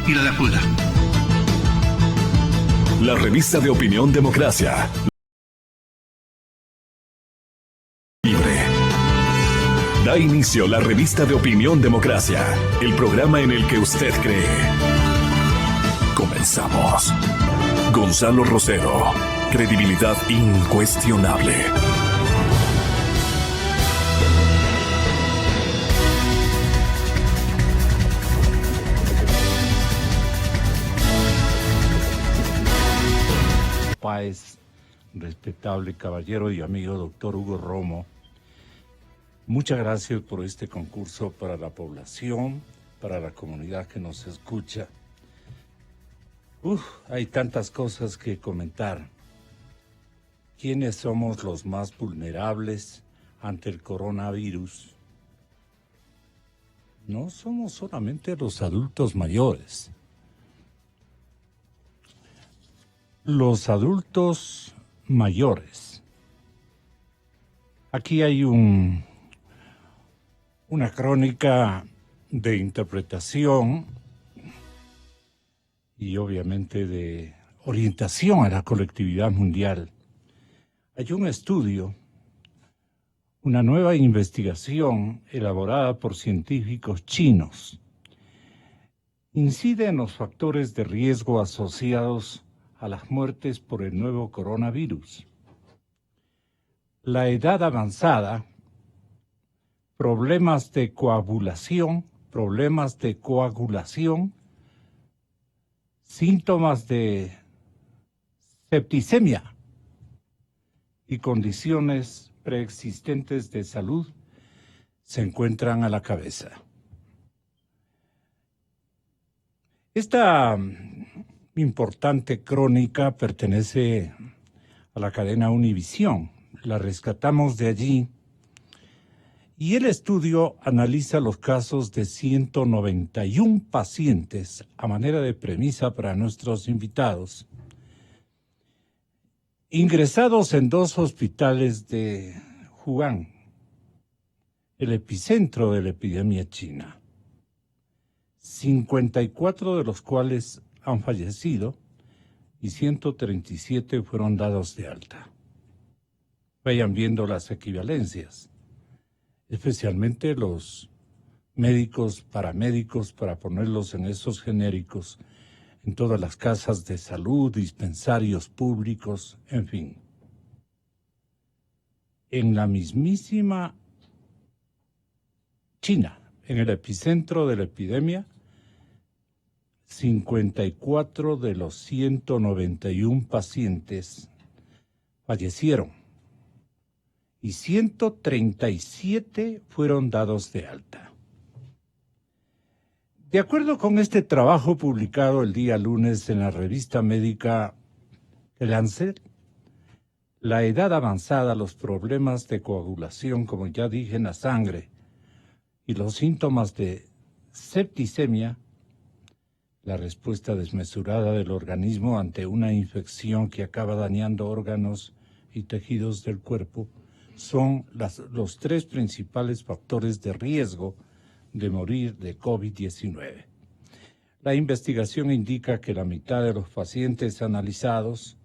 y la de afuera. La revista de opinión Democracia. Libre. Da inicio la revista de opinión Democracia, el programa en el que usted cree. Comenzamos. Gonzalo Rosero, credibilidad incuestionable. Páez, respetable caballero y amigo doctor Hugo Romo, muchas gracias por este concurso para la población, para la comunidad que nos escucha. Hay tantas cosas que comentar. ¿Quiénes somos los más vulnerables ante el coronavirus? No somos solamente los adultos mayores. Los adultos mayores. Aquí hay una crónica de interpretación y obviamente de orientación a la colectividad mundial. Hay un estudio, una nueva investigación elaborada por científicos chinos. Incide en los factores de riesgo asociados a las muertes por el nuevo coronavirus. La edad avanzada, problemas de coagulación, síntomas de septicemia y condiciones preexistentes de salud se encuentran a la cabeza. Esta importante crónica pertenece a la cadena Univisión. La rescatamos de allí y el estudio analiza los casos de 191 pacientes a manera de premisa para nuestros invitados, ingresados en 2 hospitales de Wuhan, el epicentro de la epidemia china. 54 de los cuales han fallecido y 137 fueron dados de alta. Vayan viendo las equivalencias, especialmente los médicos, paramédicos, para ponerlos en esos genéricos, en todas las casas de salud, dispensarios públicos, en fin. En la mismísima China, en el epicentro de la epidemia, 54 de los 191 pacientes fallecieron y 137 fueron dados de alta. De acuerdo con este trabajo publicado el día lunes en la revista médica The Lancet, la edad avanzada, los problemas de coagulación, como ya dije, en la sangre, y los síntomas de septicemia, la respuesta desmesurada del organismo ante una infección que acaba dañando órganos y tejidos del cuerpo, son los 3 principales factores de riesgo de morir de COVID-19. La investigación indica que la mitad de los pacientes analizados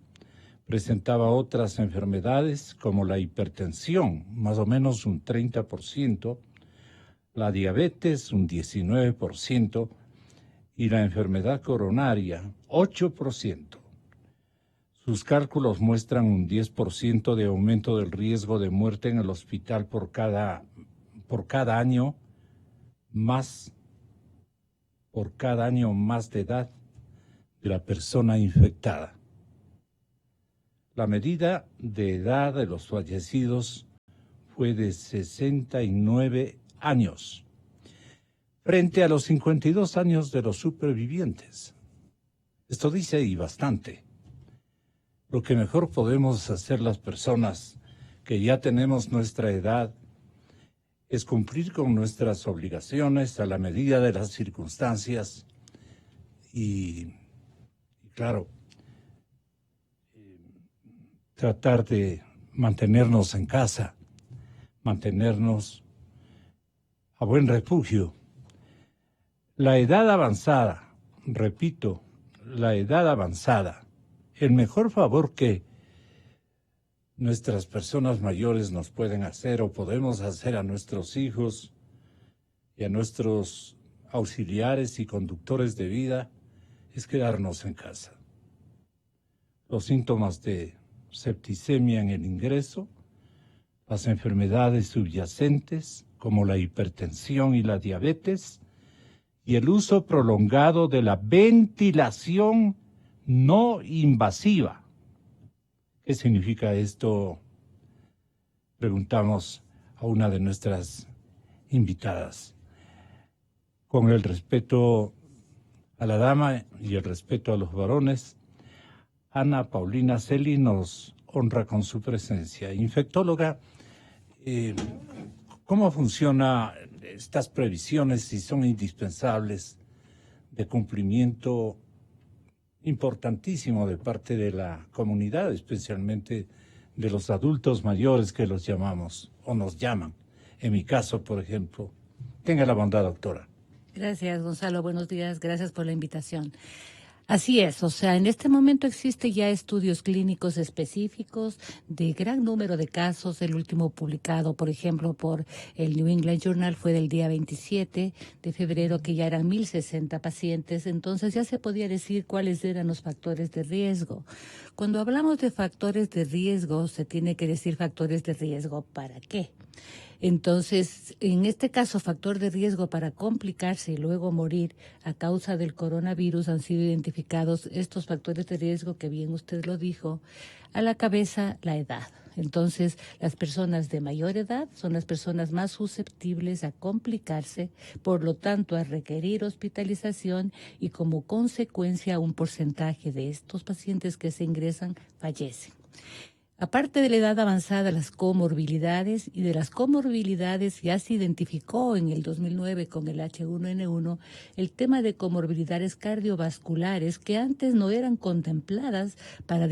presentaba otras enfermedades como la hipertensión, más o menos un 30%, la diabetes un 19%, y la enfermedad coronaria, 8%. Sus cálculos muestran un 10% de aumento del riesgo de muerte en el hospital por cada año más de edad de la persona infectada. La medida de edad de los fallecidos fue de 69 años. Frente a los 52 años de los supervivientes. Esto dice y bastante. Lo que mejor podemos hacer las personas que ya tenemos nuestra edad es cumplir con nuestras obligaciones a la medida de las circunstancias y claro, tratar de mantenernos en casa, mantenernos a buen refugio. La edad avanzada, repito, la edad avanzada, el mejor favor que nuestras personas mayores nos pueden hacer o podemos hacer a nuestros hijos y a nuestros auxiliares y conductores de vida es quedarnos en casa. Los síntomas de septicemia en el ingreso, las enfermedades subyacentes como la hipertensión y la diabetes y el uso prolongado de la ventilación no invasiva. ¿Qué significa esto? Preguntamos a una de nuestras invitadas. Con el respeto a la dama y el respeto a los varones, Ana Paulina Celi nos honra con su presencia. Infectóloga, ¿cómo funcionan estas previsiones, si son indispensables, de cumplimiento importantísimo de parte de la comunidad, especialmente de los adultos mayores que los llamamos o nos llaman? En mi caso, por ejemplo. Tenga la bondad, doctora. Gracias, Gonzalo. Buenos días. Gracias por la invitación. Así es, o sea, en este momento existe ya estudios clínicos específicos de gran número de casos. El último publicado, por ejemplo, por el New England Journal fue del día 27 de febrero, que ya eran 1,060 pacientes. Entonces ya se podía decir cuáles eran los factores de riesgo. Cuando hablamos de factores de riesgo, se tiene que decir factores de riesgo ¿para qué? Entonces, en este caso, factor de riesgo para complicarse y luego morir a causa del coronavirus han sido identificados estos factores de riesgo que bien usted lo dijo, a la cabeza la edad. Entonces, las personas de mayor edad son las personas más susceptibles a complicarse, por lo tanto, a requerir hospitalización y como consecuencia un porcentaje de estos pacientes que se ingresan fallecen. Aparte de la edad avanzada, las comorbilidades, y de las comorbilidades ya se identificó en el 2009 con el H1N1 el tema de comorbilidades cardiovasculares que antes no eran contempladas para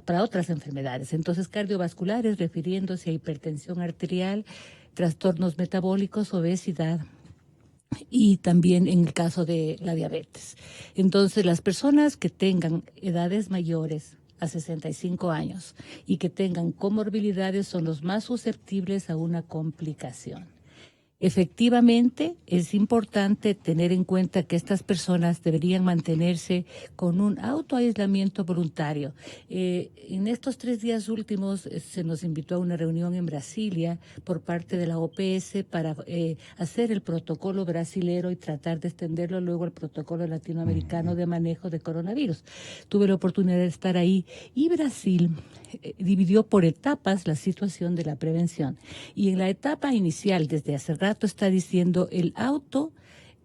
para otras enfermedades. Entonces, cardiovasculares refiriéndose a hipertensión arterial, trastornos metabólicos, obesidad, y también en el caso de la diabetes. Entonces, las personas que tengan edades mayores a 65 años y que tengan comorbilidades son los más susceptibles a una complicación. Efectivamente, es importante tener en cuenta que estas personas deberían mantenerse con un autoaislamiento voluntario. En estos 3 días últimos se nos invitó a una reunión en Brasilia por parte de la OPS para hacer el protocolo brasilero y tratar de extenderlo luego al protocolo latinoamericano de manejo de coronavirus. Tuve la oportunidad de estar ahí y Brasil dividió por etapas la situación de la prevención. Y en la etapa inicial, desde hace rato, está diciendo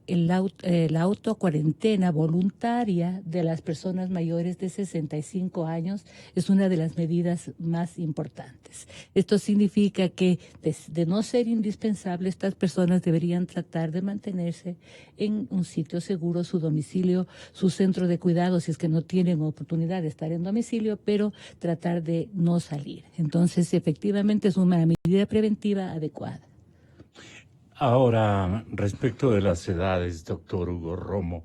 la autocuarentena voluntaria de las personas mayores de 65 años es una de las medidas más importantes. Esto significa que, de no ser indispensable, estas personas deberían tratar de mantenerse en un sitio seguro, su domicilio, su centro de cuidado, si es que no tienen oportunidad de estar en domicilio, pero tratar de no salir. Entonces, efectivamente, es una medida preventiva adecuada. Ahora, respecto de las edades, doctor Hugo Romo,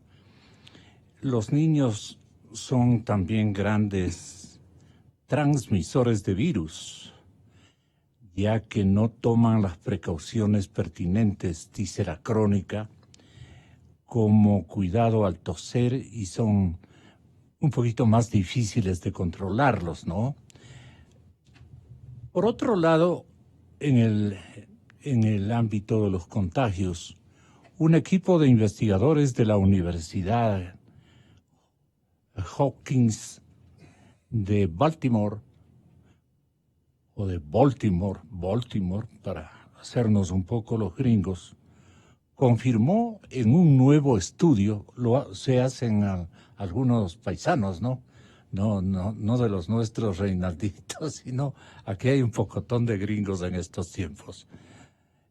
los niños son también grandes transmisores de virus, ya que no toman las precauciones pertinentes, dice la crónica, como cuidado al toser, y son un poquito más difíciles de controlarlos, ¿no? Por otro lado, en el ámbito de los contagios, un equipo de investigadores de la Universidad Hopkins de Baltimore, para hacernos un poco los gringos, confirmó en un nuevo estudio, se hacen algunos paisanos, ¿no? No de los nuestros reinalditos, sino aquí hay un pocotón de gringos en estos tiempos.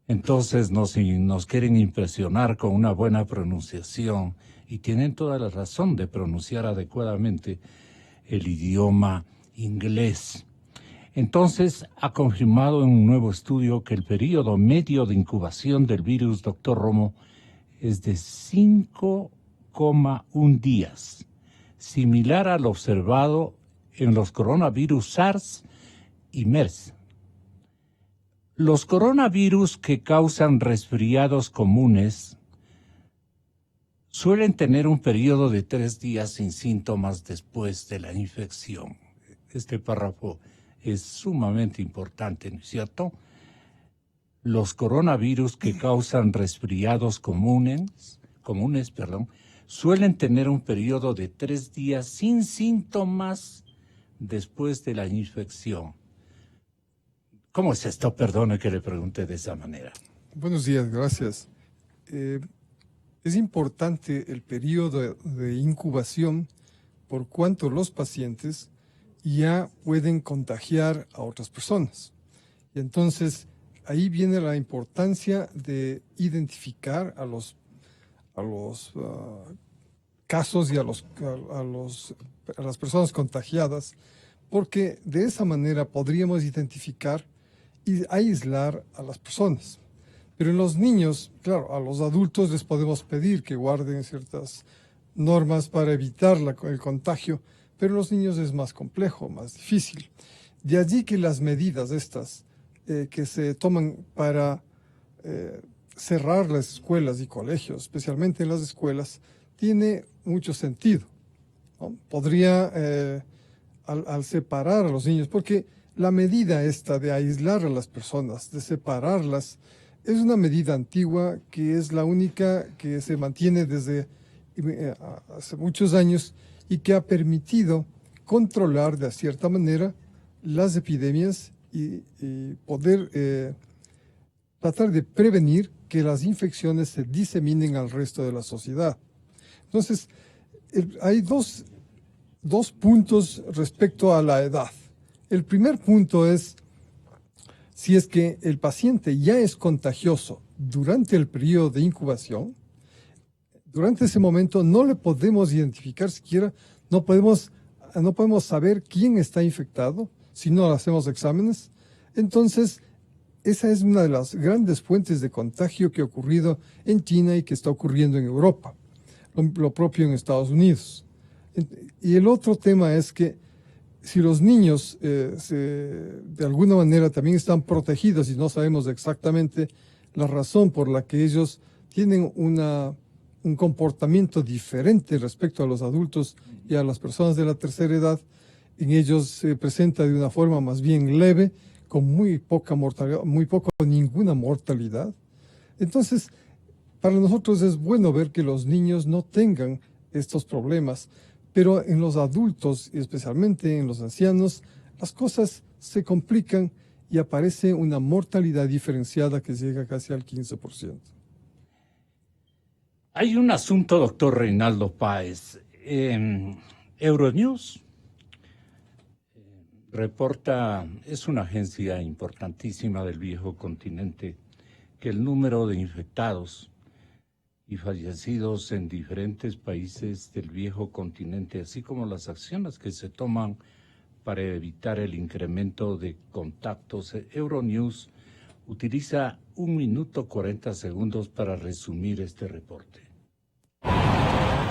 Entonces nos quieren impresionar con una buena pronunciación y tienen toda la razón de pronunciar adecuadamente el idioma inglés. Entonces ha confirmado en un nuevo estudio que el periodo medio de incubación del virus, doctor Romo, es de 5,8 7,1 días, similar al observado en los coronavirus SARS y MERS. Los coronavirus que causan resfriados comunes suelen tener un periodo de 3 días sin síntomas después de la infección. Este párrafo es sumamente importante, ¿no es cierto? Los coronavirus que causan resfriados comunes, suelen tener un periodo de 3 días sin síntomas después de la infección. ¿Cómo es esto? Perdone que le pregunte de esa manera. Buenos días, gracias. Es importante el periodo de incubación por cuanto los pacientes ya pueden contagiar a otras personas. Y entonces ahí viene la importancia de identificar a los casos y a las personas contagiadas, porque de esa manera podríamos identificar y aislar a las personas. Pero en los niños, claro, a los adultos les podemos pedir que guarden ciertas normas para evitar el contagio, pero en los niños es más complejo, más difícil. De allí que las medidas estas que se toman para cerrar las escuelas y colegios, especialmente en las escuelas, tiene mucho sentido, ¿no? Podría, al separar a los niños, porque la medida esta de aislar a las personas, de separarlas, es una medida antigua que es la única que se mantiene desde hace muchos años y que ha permitido controlar de cierta manera las epidemias y poder tratar de prevenir que las infecciones se diseminen al resto de la sociedad. Entonces, hay dos puntos respecto a la edad. El primer punto es, si es que el paciente ya es contagioso durante el periodo de incubación, durante ese momento no le podemos identificar siquiera, no podemos saber quién está infectado si no hacemos exámenes. Entonces, esa es una de las grandes fuentes de contagio que ha ocurrido en China y que está ocurriendo en Europa, lo propio en Estados Unidos. Y el otro tema es que si los niños de alguna manera también están protegidos y no sabemos exactamente la razón por la que ellos tienen un comportamiento diferente respecto a los adultos y a las personas de la tercera edad, en ellos se presenta de una forma más bien leve, con muy poca mortalidad, ninguna mortalidad. Entonces, para nosotros es bueno ver que los niños no tengan estos problemas, pero en los adultos, y especialmente en los ancianos, las cosas se complican y aparece una mortalidad diferenciada que llega casi al 15%. Hay un asunto, doctor Reinaldo Páez. Euronews reporta, es una agencia importantísima del viejo continente, que el número de infectados y fallecidos en diferentes países del viejo continente, así como las acciones que se toman para evitar el incremento de contactos. Euronews utiliza 1 minuto 40 segundos para resumir este reporte.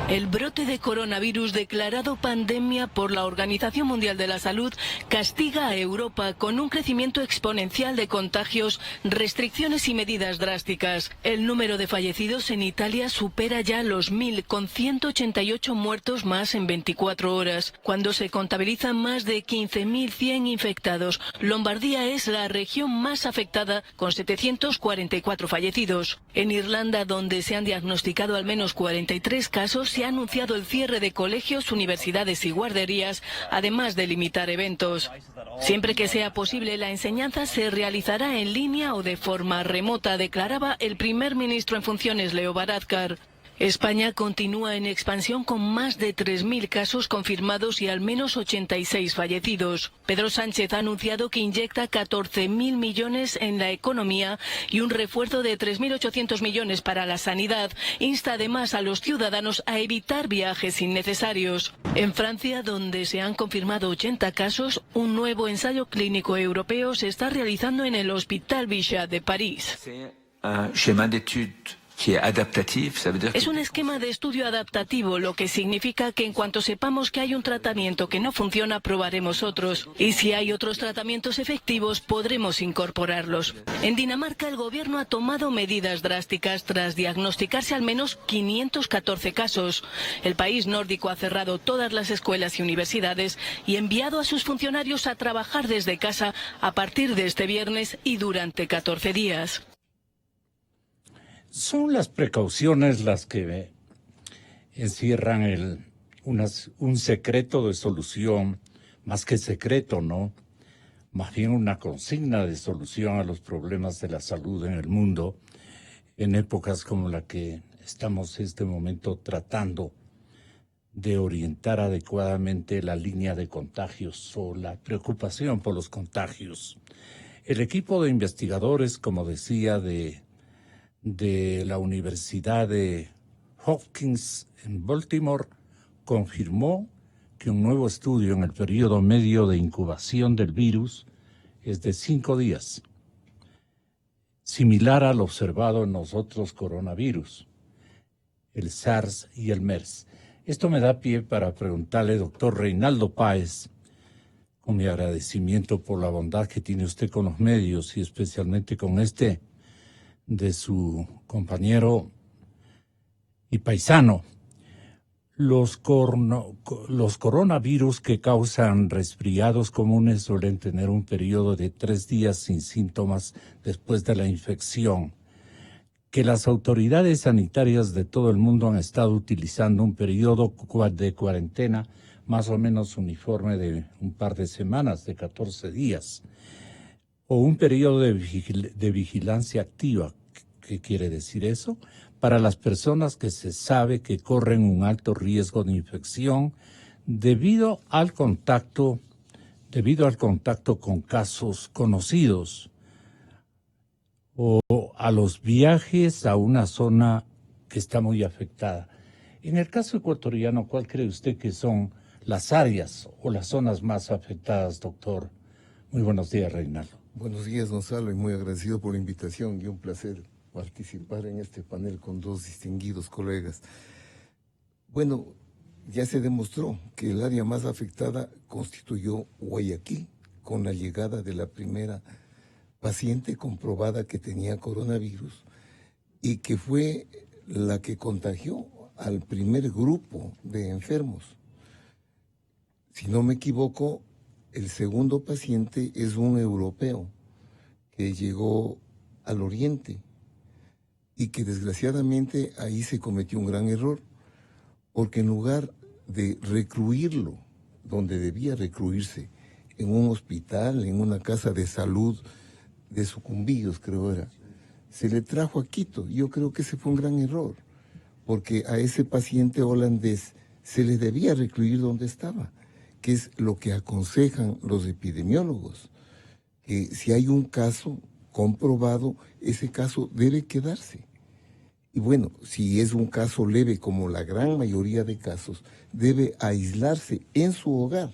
El brote de coronavirus declarado pandemia por la Organización Mundial de la Salud castiga a Europa con un crecimiento exponencial de contagios, restricciones y medidas drásticas. El número de fallecidos en Italia supera ya los 1.000, con 188 muertos más en 24 horas. Cuando se contabilizan más de 15.100 infectados, Lombardía es la región más afectada, con 744 fallecidos. En Irlanda, donde se han diagnosticado al menos 43 casos, se ha anunciado el cierre de colegios, universidades y guarderías, además de limitar eventos. Siempre que sea posible, la enseñanza se realizará en línea o de forma remota, declaraba el primer ministro en funciones, Leo Varadkar. España continúa en expansión con más de 3.000 casos confirmados y al menos 86 fallecidos. Pedro Sánchez ha anunciado que inyecta 14.000 millones en la economía y un refuerzo de 3.800 millones para la sanidad. Insta además a los ciudadanos a evitar viajes innecesarios. En Francia, donde se han confirmado 80 casos, un nuevo ensayo clínico europeo se está realizando en el Hospital Bichat de París. Es un esquema de estudio adaptativo, lo que significa que en cuanto sepamos que hay un tratamiento que no funciona, probaremos otros. Y si hay otros tratamientos efectivos, podremos incorporarlos. En Dinamarca, el gobierno ha tomado medidas drásticas tras diagnosticarse al menos 514 casos. El país nórdico ha cerrado todas las escuelas y universidades y enviado a sus funcionarios a trabajar desde casa a partir de este viernes y durante 14 días. Son las precauciones las que encierran un secreto de solución, más que secreto, ¿no? Más bien una consigna de solución a los problemas de la salud en el mundo, en épocas como la que estamos en este momento tratando de orientar adecuadamente la línea de contagios o la preocupación por los contagios. El equipo de investigadores, como decía, de la Universidad de Hopkins en Baltimore, confirmó que un nuevo estudio en el periodo medio de incubación del virus es de 5 días, similar al observado en los otros coronavirus, el SARS y el MERS. Esto me da pie para preguntarle, doctor Reinaldo Páez, con mi agradecimiento por la bondad que tiene usted con los medios y especialmente con este de su compañero y paisano. Los coronavirus que causan resfriados comunes suelen tener un periodo de 3 días sin síntomas después de la infección. Que las autoridades sanitarias de todo el mundo han estado utilizando un periodo de cuarentena más o menos uniforme de un par de semanas, de 14 días, o un periodo de vigilancia activa. ¿Qué quiere decir eso? Para las personas que se sabe que corren un alto riesgo de infección debido al contacto con casos conocidos o a los viajes a una zona que está muy afectada. En el caso ecuatoriano, ¿cuál cree usted que son las áreas o las zonas más afectadas, doctor? Muy buenos días, Reinaldo. Buenos días, Gonzalo, y muy agradecido por la invitación y un placer participar en este panel con dos distinguidos colegas. Bueno, ya se demostró que el área más afectada constituyó Guayaquil, con la llegada de la primera paciente comprobada que tenía coronavirus y que fue la que contagió al primer grupo de enfermos. Si no me equivoco, el segundo paciente es un europeo que llegó al oriente y que desgraciadamente ahí se cometió un gran error, porque en lugar de recluirlo donde debía recluirse, en un hospital, en una casa de salud de Sucumbíos, creo era, se le trajo a Quito. Yo creo que ese fue un gran error, porque a ese paciente holandés se le debía recluir donde estaba, que es lo que aconsejan los epidemiólogos, que si hay un caso comprobado, ese caso debe quedarse. Y bueno, si es un caso leve, como la gran mayoría de casos, debe aislarse en su hogar,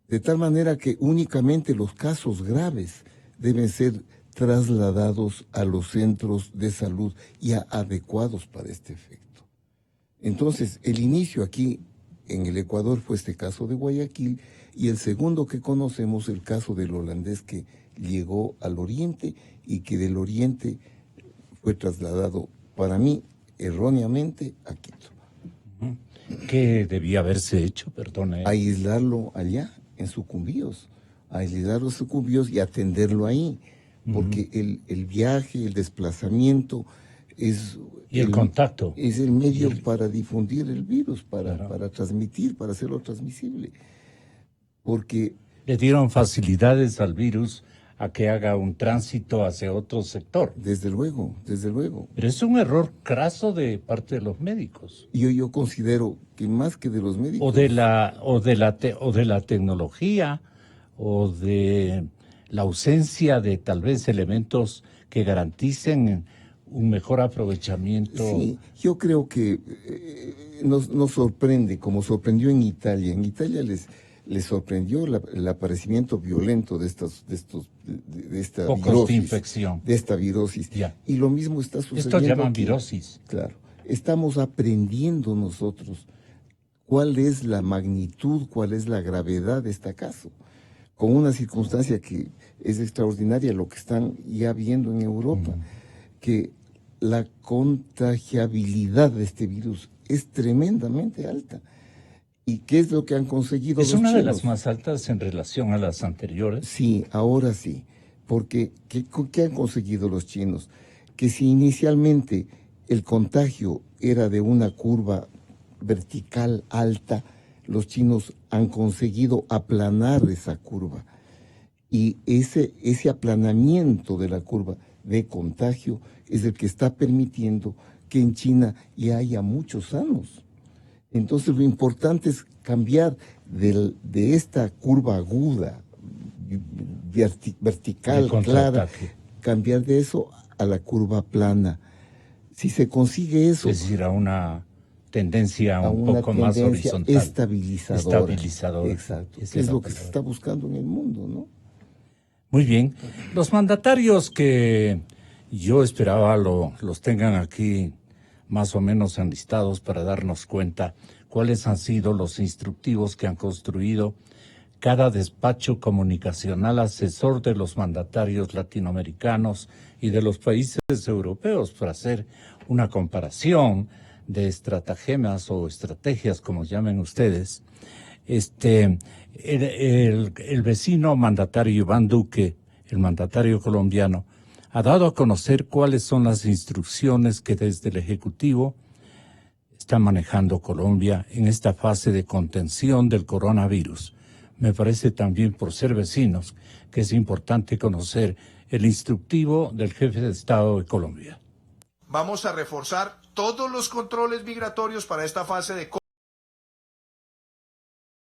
de tal manera que únicamente los casos graves deben ser trasladados a los centros de salud ya adecuados para este efecto. Entonces, el inicio aquí en el Ecuador fue este caso de Guayaquil, y el segundo que conocemos, el caso del holandés que llegó al oriente y que del oriente fue trasladado, para mí, erróneamente, a Quito. ¿Qué debía haberse hecho? Perdone. Aislarlo allá, en Sucumbíos, aislarlo en Sucumbíos y atenderlo ahí, porque el viaje, el desplazamiento es... Y el contacto. Es el medio para difundir el virus, para transmitir, para hacerlo transmisible. Porque... Le dieron facilidades al virus a que haga un tránsito hacia otro sector. Desde luego, desde luego. Pero es un error craso de parte de los médicos. Yo considero que más que de los médicos... O de la tecnología, o de la ausencia de tal vez elementos que garanticen un mejor aprovechamiento. Sí, yo creo que nos sorprende, como sorprendió en Italia. En Italia les sorprendió el aparecimiento violento de esta Focos virosis. de infección. De esta virosis. Ya. Y lo mismo está sucediendo Esto llaman aquí. virosis. Claro. Estamos aprendiendo nosotros cuál es la magnitud, cuál es la gravedad de este caso, con una circunstancia que es extraordinaria, lo que están ya viendo en Europa, que la contagiabilidad de este virus es tremendamente alta. ¿Y qué es lo que han conseguido Es los una chinos? de las más altas en relación a las anteriores. Sí, ahora sí, porque ¿qué han conseguido los chinos? Que si inicialmente el contagio era de una curva vertical alta, los chinos han conseguido aplanar esa curva. Y ese aplanamiento de la curva de contagio es el que está permitiendo que en China ya haya muchos sanos. Entonces lo importante es cambiar de esta curva aguda, vertical, clara, cambiar de eso a la curva plana. Si se consigue eso, es decir, a una tendencia a un una poco más tendencia horizontal. estabilizadora. Exacto. Esa Que es es la lo que se palabra. está buscando en el mundo, ¿no? Muy bien. Los mandatarios que yo esperaba los tengan aquí más o menos enlistados para darnos cuenta cuáles han sido los instructivos que han construido cada despacho comunicacional asesor de los mandatarios latinoamericanos y de los países europeos para hacer una comparación de estratagemas o estrategias, como llamen ustedes. El vecino mandatario Iván Duque, el mandatario colombiano, ha dado a conocer cuáles son las instrucciones que desde el Ejecutivo está manejando Colombia en esta fase de contención del coronavirus. Me parece también, por ser vecinos, que es importante conocer el instructivo del jefe de Estado de Colombia. Vamos a reforzar todos los controles migratorios para esta fase de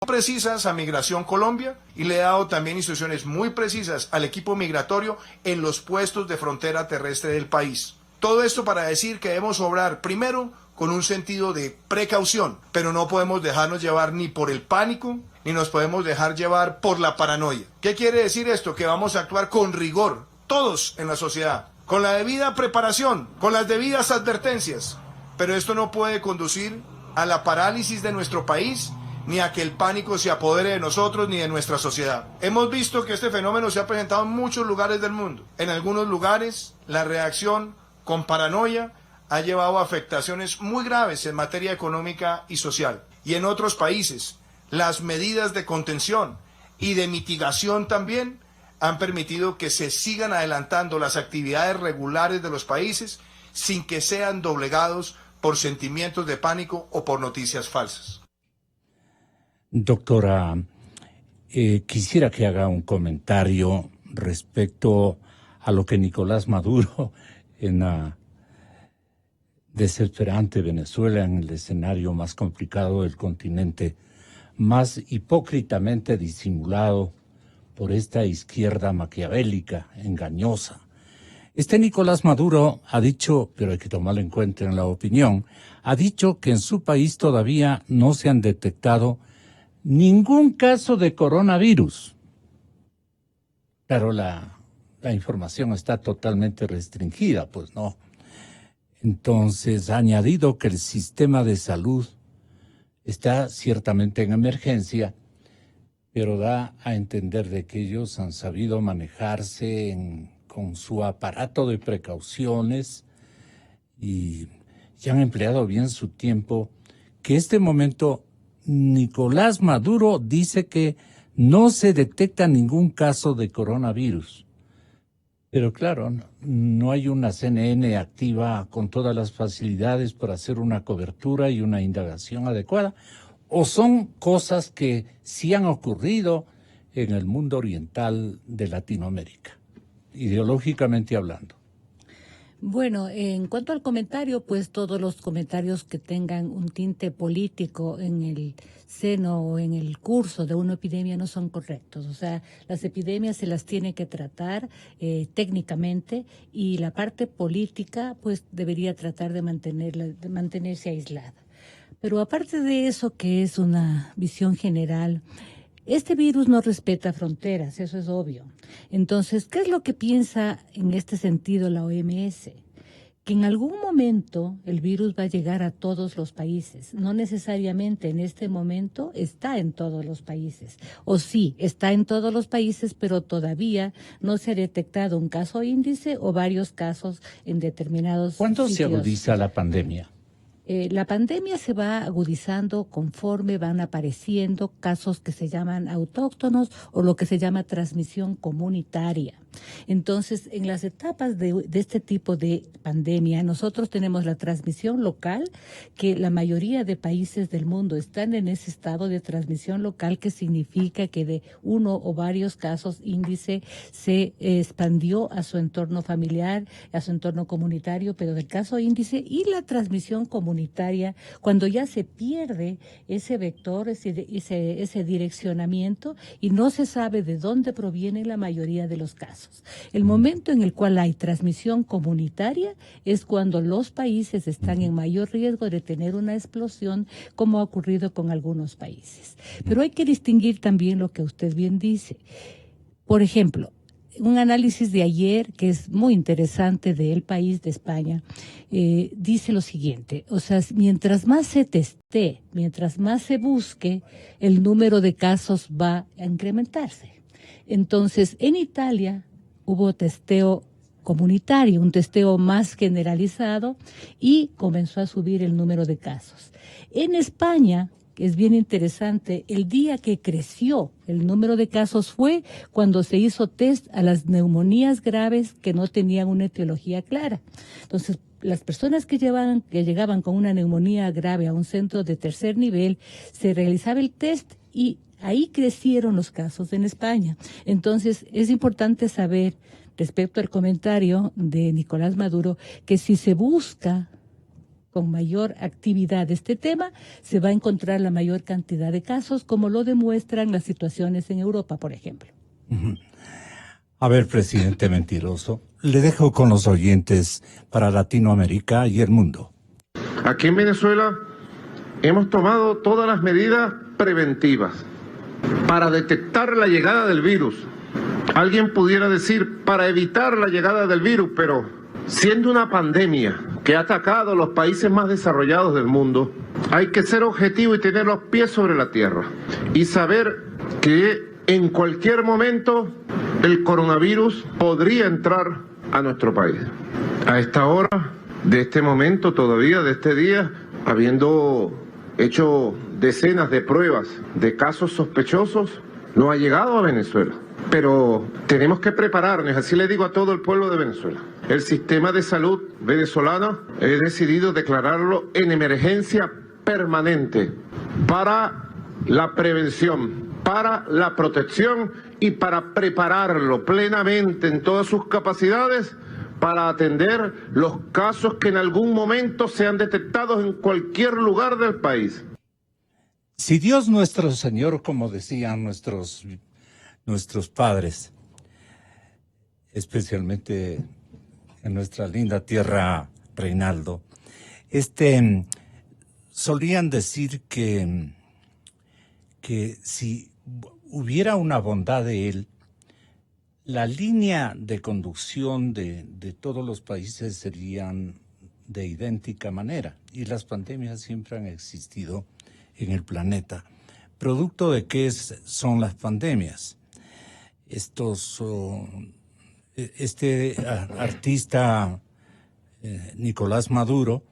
precisas a Migración Colombia, y le he dado también instrucciones muy precisas al equipo migratorio en los puestos de frontera terrestre del país. Todo esto para decir que debemos obrar primero con un sentido de precaución, pero no podemos dejarnos llevar ni por el pánico, ni nos podemos dejar llevar por la paranoia. ¿Qué quiere decir esto? Que vamos a actuar con rigor, todos en la sociedad, con la debida preparación, con las debidas advertencias, pero esto no puede conducir a la parálisis de nuestro país, ni a que el pánico se apodere de nosotros ni de nuestra sociedad. Hemos visto que este fenómeno se ha presentado en muchos lugares del mundo. En algunos lugares, la reacción con paranoia ha llevado a afectaciones muy graves en materia económica y social. Y en otros países, las medidas de contención y de mitigación también han permitido que se sigan adelantando las actividades regulares de los países sin que sean doblegados por sentimientos de pánico o por noticias falsas. Doctora, quisiera que haga un comentario respecto a lo que Nicolás Maduro en la desesperante Venezuela, en el escenario más complicado del continente, más hipócritamente disimulado por esta izquierda maquiavélica, engañosa. Nicolás Maduro ha dicho, pero hay que tomarlo en cuenta en la opinión, ha dicho que en su país todavía no se han detectado ningún caso de coronavirus. Pero la información está totalmente restringida, pues no. Entonces ha añadido que el sistema de salud está ciertamente en emergencia, pero da a entender de que ellos han sabido manejarse con su aparato de precauciones y han empleado bien su tiempo, que este momento Nicolás Maduro dice que no se detecta ningún caso de coronavirus. Pero claro, no hay una CNN activa con todas las facilidades para hacer una cobertura y una indagación adecuada. ¿O son cosas que sí han ocurrido en el mundo oriental de Latinoamérica, ideológicamente hablando? Bueno, en cuanto al comentario, pues todos los comentarios que tengan un tinte político en el seno o en el curso de una epidemia no son correctos. O sea, las epidemias se las tiene que tratar técnicamente, y la parte política pues debería tratar de mantenerse aislada. Pero aparte de eso, que es una visión general, Este virus no respeta fronteras, eso es obvio. Entonces, ¿qué es lo que piensa en este sentido la OMS? Que en algún momento el virus va a llegar a todos los países. No necesariamente en este momento está en todos los países. O sí, está en todos los países, pero todavía no se ha detectado un caso índice o varios casos en determinados ¿Cuándo se sitios. agudiza la pandemia? La pandemia se va agudizando conforme van apareciendo casos que se llaman autóctonos o lo que se llama transmisión comunitaria. Entonces, en las etapas de este tipo de pandemia, nosotros tenemos la transmisión local, que la mayoría de países del mundo están en ese estado de transmisión local, que significa que de uno o varios casos índice se expandió a su entorno familiar, a su entorno comunitario, pero del caso índice y la transmisión comunitaria, cuando ya se pierde ese vector, ese direccionamiento y no se sabe de dónde proviene la mayoría de los casos. El momento en el cual hay transmisión comunitaria es cuando los países están en mayor riesgo de tener una explosión, como ha ocurrido con algunos países. Pero hay que distinguir también lo que usted bien dice. Por ejemplo, un análisis de ayer que es muy interesante de El País de España, dice lo siguiente, o sea, mientras más se teste, mientras más se busque, el número de casos va a incrementarse. Entonces, en Italia hubo testeo comunitario, un testeo más generalizado y comenzó a subir el número de casos. En España, que es bien interesante, el día que creció el número de casos fue cuando se hizo test a las neumonías graves que no tenían una etiología clara. Entonces, las personas que llegaban con una neumonía grave a un centro de tercer nivel, se realizaba el test y ahí crecieron los casos en España. Entonces, es importante saber, respecto al comentario de Nicolás Maduro, que si se busca con mayor actividad este tema, se va a encontrar la mayor cantidad de casos, como lo demuestran las situaciones en Europa, por ejemplo. A ver, presidente mentiroso, le dejo con los oyentes para Latinoamérica y el mundo. Aquí en Venezuela hemos tomado todas las medidas preventivas para detectar la llegada del virus. Alguien pudiera decir para evitar la llegada del virus, pero siendo una pandemia que ha atacado a los países más desarrollados del mundo, hay que ser objetivo y tener los pies sobre la tierra y saber que en cualquier momento el coronavirus podría entrar a nuestro país. A esta hora, de este momento todavía, de este día, habiendo hecho decenas de pruebas de casos sospechosos, no ha llegado a Venezuela. Pero tenemos que prepararnos, así le digo a todo el pueblo de Venezuela. El sistema de salud venezolano he decidido declararlo en emergencia permanente para la prevención, para la protección y para prepararlo plenamente en todas sus capacidades para atender los casos que en algún momento sean detectados en cualquier lugar del país. Si Dios nuestro Señor, como decían nuestros padres, especialmente en nuestra linda tierra, Reinaldo, solían decir que si hubiera una bondad de Él, la línea de conducción de todos los países serían de idéntica manera, y las pandemias siempre han existido en el planeta. ¿Producto de qué son las pandemias? Este artista Nicolás Maduro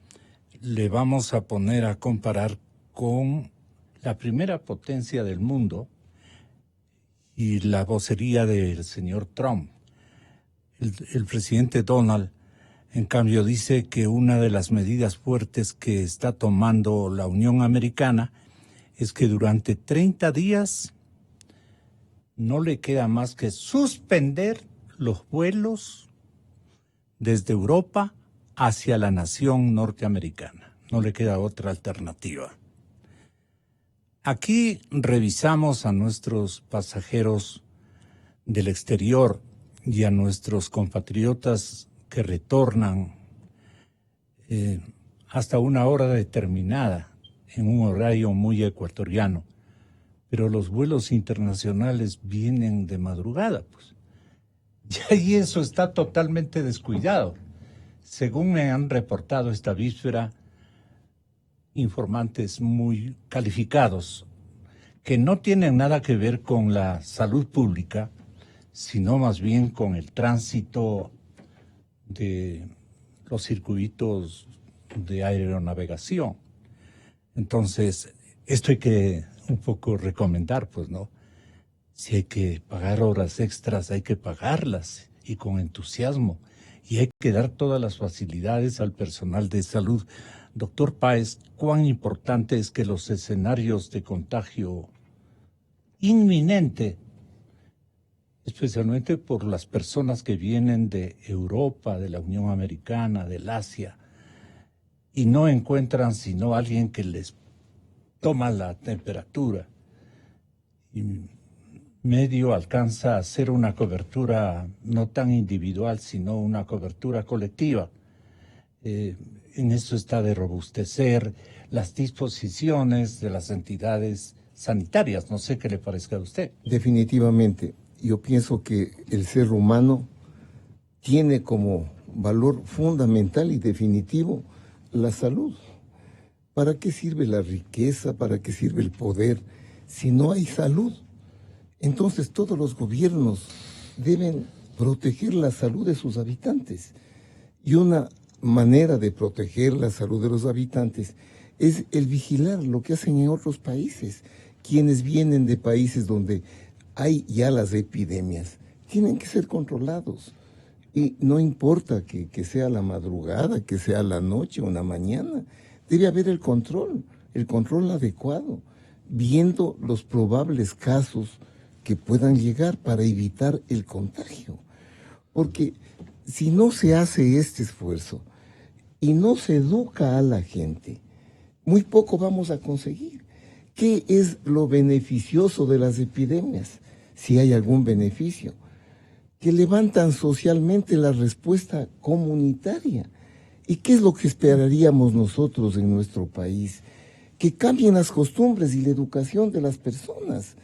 le vamos a poner a comparar con la primera potencia del mundo y la vocería del señor Trump. El presidente Donald, en cambio, dice que una de las medidas fuertes que está tomando la Unión Americana es que durante 30 días no le queda más que suspender los vuelos desde Europa hacia la nación norteamericana. No le queda otra alternativa. Aquí revisamos a nuestros pasajeros del exterior y a nuestros compatriotas que retornan hasta una hora determinada en un horario muy ecuatoriano pero los vuelos internacionales vienen de madrugada, pues. Y eso está totalmente descuidado. Según me han reportado esta víspera, informantes muy calificados, que no tienen nada que ver con la salud pública, sino más bien con el tránsito de los circuitos de aeronavegación. Entonces, esto hay que un poco recomendar, pues, ¿no? Si hay que pagar horas extras, hay que pagarlas y con entusiasmo. Y hay que dar todas las facilidades al personal de salud. Doctor Páez, ¿cuán importante es que los escenarios de contagio inminente, especialmente por las personas que vienen de Europa, de la Unión Americana, del Asia, y no encuentran sino alguien que les toma la temperatura y medio alcanza a hacer una cobertura no tan individual, sino una cobertura colectiva? En eso está de robustecer las disposiciones de las entidades sanitarias. No sé qué le parezca a usted. Definitivamente, yo pienso que el ser humano tiene como valor fundamental y definitivo la salud. ¿Para qué sirve la riqueza? ¿Para qué sirve el poder si no hay salud? Entonces todos los gobiernos deben proteger la salud de sus habitantes. Y una manera de proteger la salud de los habitantes es el vigilar lo que hacen en otros países. Quienes vienen de países donde hay ya las epidemias tienen que ser controlados. Y no importa que sea la madrugada, que sea la noche o la mañana, debe haber el control adecuado, viendo los probables casos que puedan llegar para evitar el contagio. Porque si no se hace este esfuerzo y no se educa a la gente, muy poco vamos a conseguir. ¿Qué es lo beneficioso de las epidemias? Si hay algún beneficio, que levantan socialmente la respuesta comunitaria. ¿Y qué es lo que esperaríamos nosotros en nuestro país? Que cambien las costumbres y la educación de las personas,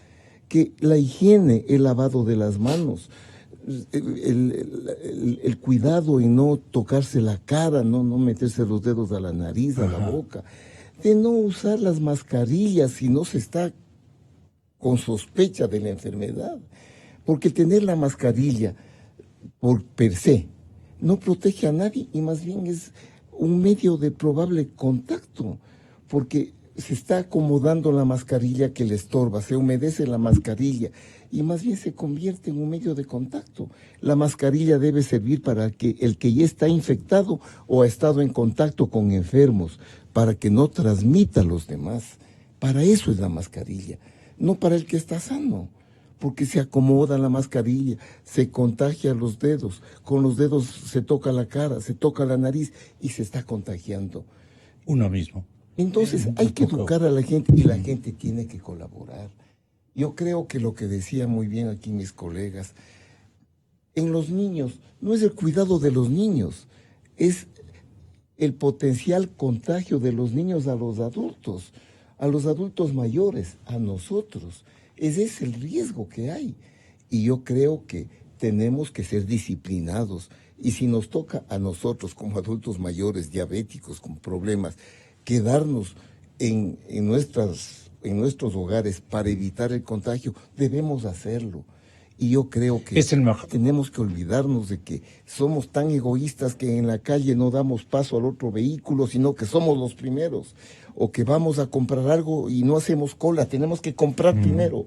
que la higiene, el lavado de las manos, el cuidado en no tocarse la cara, no meterse los dedos a la nariz, a la boca, de no usar las mascarillas si no se está con sospecha de la enfermedad, porque tener la mascarilla por per se no protege a nadie y más bien es un medio de probable contacto, porque se está acomodando la mascarilla que le estorba, se humedece la mascarilla y más bien se convierte en un medio de contacto. La mascarilla debe servir para que el que ya está infectado o ha estado en contacto con enfermos, para que no transmita a los demás. Para eso es la mascarilla, no para el que está sano, porque se acomoda la mascarilla, se contagia los dedos, con los dedos se toca la cara, se toca la nariz y se está contagiando. Uno mismo. Entonces hay que educar a la gente y la gente tiene que colaborar. Yo creo que lo que decía muy bien aquí mis colegas, en los niños, no es el cuidado de los niños, es el potencial contagio de los niños a los adultos mayores, a nosotros. Ese es el riesgo que hay. Y yo creo que tenemos que ser disciplinados. Y si nos toca a nosotros como adultos mayores, diabéticos, con problemas, quedarnos en nuestros hogares para evitar el contagio, debemos hacerlo. Y yo creo que tenemos que olvidarnos de que somos tan egoístas que en la calle no damos paso al otro vehículo, sino que somos los primeros. O que vamos a comprar algo y no hacemos cola, tenemos que comprar primero.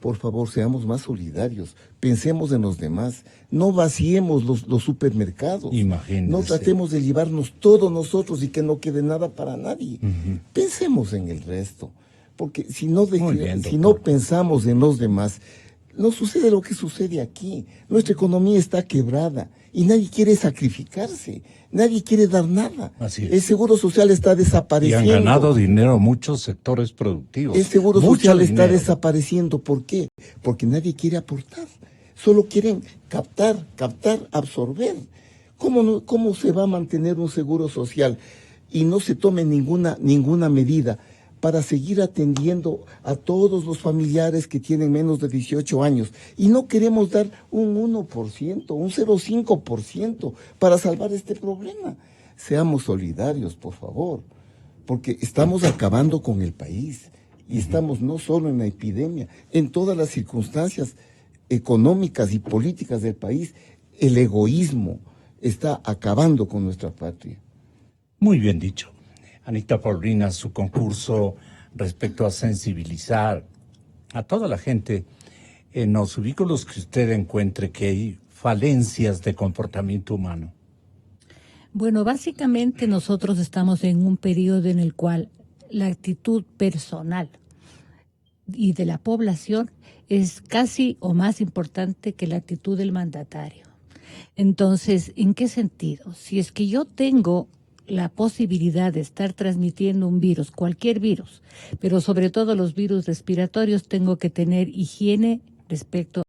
Por favor, seamos más solidarios, pensemos en los demás, no vaciemos los supermercados. Imagínese. No tratemos de llevarnos todo nosotros y que no quede nada para nadie. Pensemos en el resto, porque si no pensamos en los demás, no sucede lo que sucede aquí. Nuestra economía está quebrada y nadie quiere sacrificarse, nadie quiere dar nada. Así es. El seguro social está desapareciendo. Y han ganado dinero muchos sectores productivos. El seguro social está desapareciendo. ¿Por qué? Porque nadie quiere aportar. Solo quieren captar, absorber. ¿Cómo se va a mantener un seguro social y no se tome ninguna medida para seguir atendiendo a todos los familiares que tienen menos de 18 años. Y no queremos dar un 1%, un 0,5% para salvar este problema. Seamos solidarios, por favor, porque estamos acabando con el país. Y estamos no solo en la epidemia, en todas las circunstancias económicas y políticas del país. El egoísmo está acabando con nuestra patria. Muy bien dicho. Anita Paulina, su concurso respecto a sensibilizar a toda la gente en los vehículos que usted encuentre que hay falencias de comportamiento humano. Bueno, básicamente nosotros estamos en un periodo en el cual la actitud personal y de la población es casi o más importante que la actitud del mandatario. Entonces, ¿en qué sentido? Si es que yo tengo la posibilidad de estar transmitiendo un virus, cualquier virus, pero sobre todo los virus respiratorios, tengo que tener higiene respecto a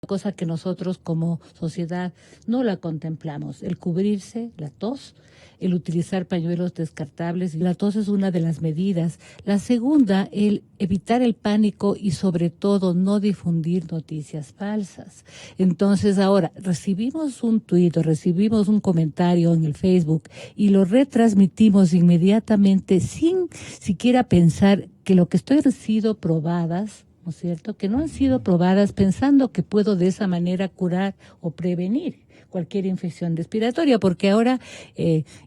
cosa que nosotros como sociedad no la contemplamos, el cubrirse, la tos, el utilizar pañuelos descartables. La tos es una de las medidas. La segunda, el evitar el pánico y sobre todo no difundir noticias falsas. Entonces ahora recibimos un tuit o recibimos un comentario en el Facebook y lo retransmitimos inmediatamente sin siquiera pensar que lo que estoy sido probadas, ¿no es cierto?, que no han sido probadas pensando que puedo de esa manera curar o prevenir cualquier infección respiratoria, porque ahora,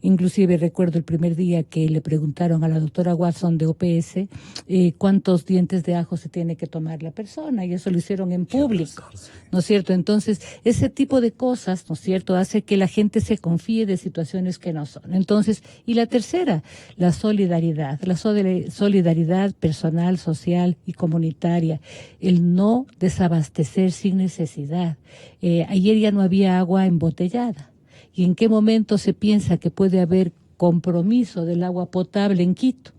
inclusive recuerdo el primer día que le preguntaron a la doctora Watson de OPS cuántos dientes de ajo se tiene que tomar la persona, y eso lo hicieron en público, ¿no es cierto? Entonces, ese tipo de cosas, ¿no es cierto?, hace que la gente se confíe de situaciones que no son. Entonces, y la tercera, la solidaridad personal, social y comunitaria, el no desabastecer sin necesidad. Ayer ya no había agua embotellada. ¿Y en qué momento se piensa que puede haber compromiso del agua potable en Quito?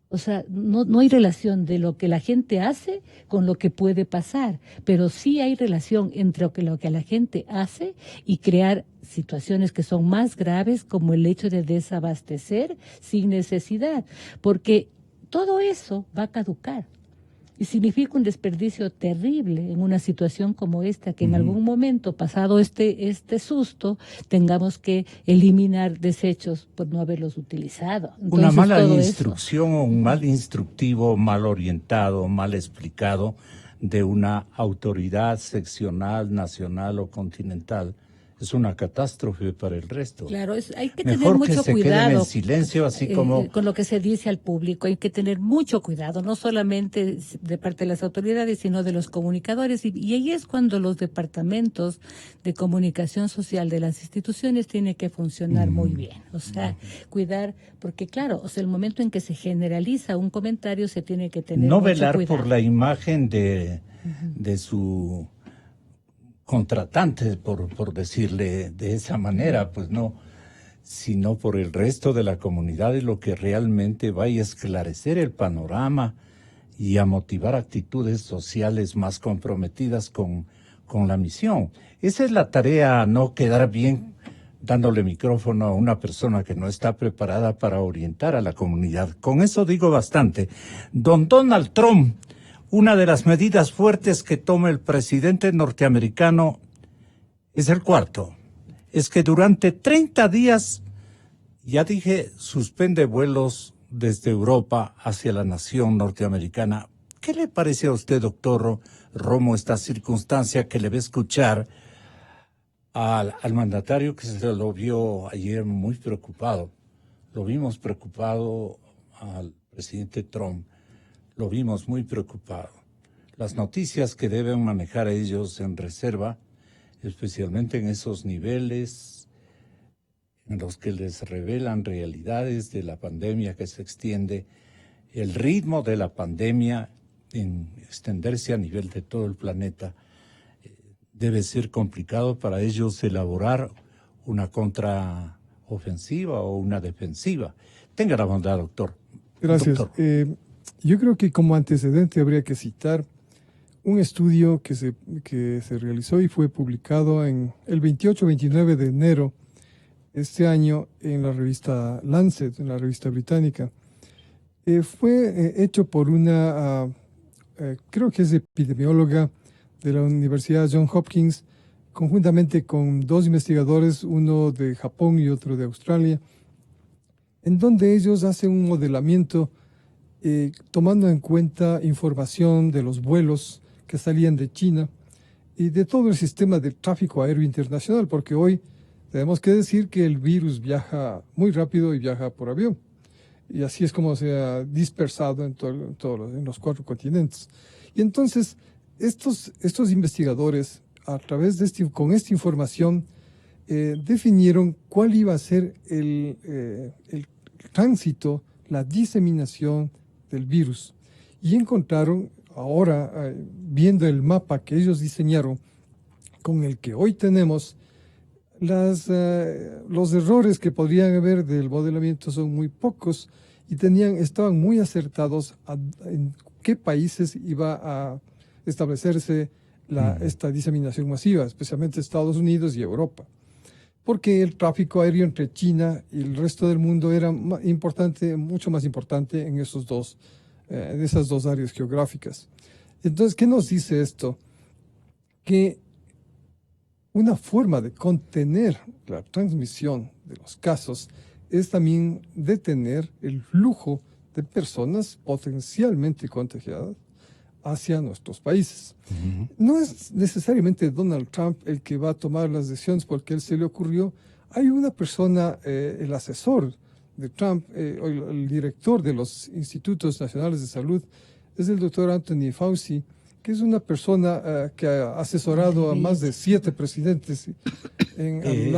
O sea, no hay relación de lo que la gente hace con lo que puede pasar, pero sí hay relación entre lo que la gente hace y crear situaciones que son más graves, como el hecho de desabastecer sin necesidad, porque todo eso va a caducar. Y significa un desperdicio terrible en una situación como esta, que en algún momento, pasado este susto, tengamos que eliminar desechos por no haberlos utilizado. Entonces, una mala instrucción o un mal instructivo, mal orientado, mal explicado de una autoridad seccional, nacional o continental es una catástrofe para el resto. Claro, hay que Mejor tener mucho que se cuidado queden en silencio, así como con lo que se dice al público. Hay que tener mucho cuidado, no solamente de parte de las autoridades, sino de los comunicadores. Y ahí es cuando los departamentos de comunicación social de las instituciones tienen que funcionar muy bien. O sea, cuidar, porque claro, o sea, el momento en que se generaliza un comentario se tiene que tener no mucho velar cuidado. por la imagen de su contratante, por decirle de esa manera, pues no, sino por el resto de la comunidad y lo que realmente vaya a esclarecer el panorama y a motivar actitudes sociales más comprometidas con la misión. Esa es la tarea, no quedar bien dándole micrófono a una persona que no está preparada para orientar a la comunidad. Con eso digo bastante. Don Donald Trump, una de las medidas fuertes que toma el presidente norteamericano es el cuarto. Es que durante 30 días, ya dije, suspende vuelos desde Europa hacia la nación norteamericana. ¿Qué le parece a usted, doctor Romo, esta circunstancia que le va a escuchar al mandatario, que se lo vio ayer muy preocupado? Lo vimos preocupado al presidente Trump. Lo vimos muy preocupado. Las noticias que deben manejar ellos en reserva, especialmente en esos niveles en los que les revelan realidades de la pandemia que se extiende, el ritmo de la pandemia en extenderse a nivel de todo el planeta, debe ser complicado para ellos elaborar una contraofensiva o una defensiva. Tenga la bondad, doctor. Gracias. Doctor. Yo creo que como antecedente habría que citar un estudio que se realizó y fue publicado en el 28-29 de enero este año en la revista Lancet, en la revista británica, Fue hecho por una, creo que es epidemióloga de la Universidad Johns Hopkins, conjuntamente con dos investigadores, uno de Japón y otro de Australia, en donde ellos hacen un modelamiento tomando en cuenta información de los vuelos que salían de China y de todo el sistema de tráfico aéreo internacional, porque hoy tenemos que decir que el virus viaja muy rápido y viaja por avión. Y así es como se ha dispersado en los 4 continentes. Y entonces, estos investigadores, a través de con esta información, definieron cuál iba a ser el tránsito, la diseminación del virus. Y encontraron, ahora, viendo el mapa que ellos diseñaron, con el que hoy tenemos, los errores que podrían haber del modelamiento son muy pocos y estaban muy acertados en qué países iba a establecerse esta diseminación masiva, especialmente Estados Unidos y Europa. Porque el tráfico aéreo entre China y el resto del mundo era mucho más importante en esas dos áreas geográficas. Entonces, ¿qué nos dice esto? Que una forma de contener la transmisión de los casos es también detener el flujo de personas potencialmente contagiadas hacia nuestros países. No es necesariamente Donald Trump el que va a tomar las decisiones porque él se le ocurrió. Hay una persona, el asesor de Trump, el director de los Institutos Nacionales de Salud, es el doctor Anthony Fauci, que es una persona que ha asesorado a más de 7 presidentes en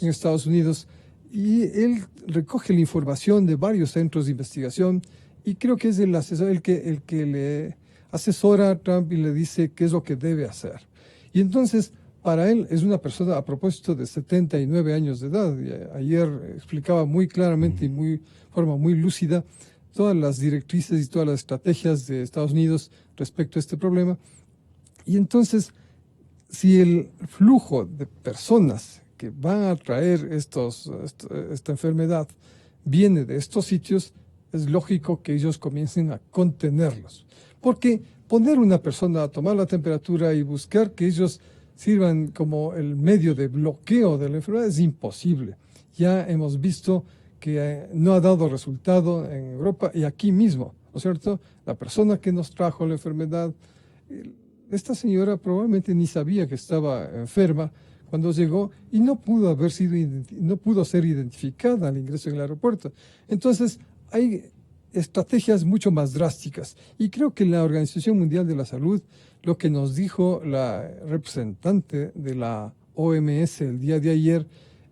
Estados Unidos. Y él recoge la información de varios centros de investigación y creo que es el asesor el que le asesora a Trump y le dice qué es lo que debe hacer. Y entonces, para él, es una persona, a propósito, de 79 años de edad. Y ayer explicaba muy claramente y de forma muy lúcida todas las directrices y todas las estrategias de Estados Unidos respecto a este problema. Y entonces, si el flujo de personas que van a traer esta enfermedad viene de estos sitios, es lógico que ellos comiencen a contenerlos. Porque poner una persona a tomar la temperatura y buscar que ellos sirvan como el medio de bloqueo de la enfermedad es imposible. Ya hemos visto que no ha dado resultado en Europa y aquí mismo, ¿no es cierto? La persona que nos trajo la enfermedad, esta señora probablemente ni sabía que estaba enferma cuando llegó y no pudo ser identificada al ingreso en el aeropuerto. Entonces, hay estrategias mucho más drásticas. Y creo que la Organización Mundial de la Salud, lo que nos dijo la representante de la OMS el día de ayer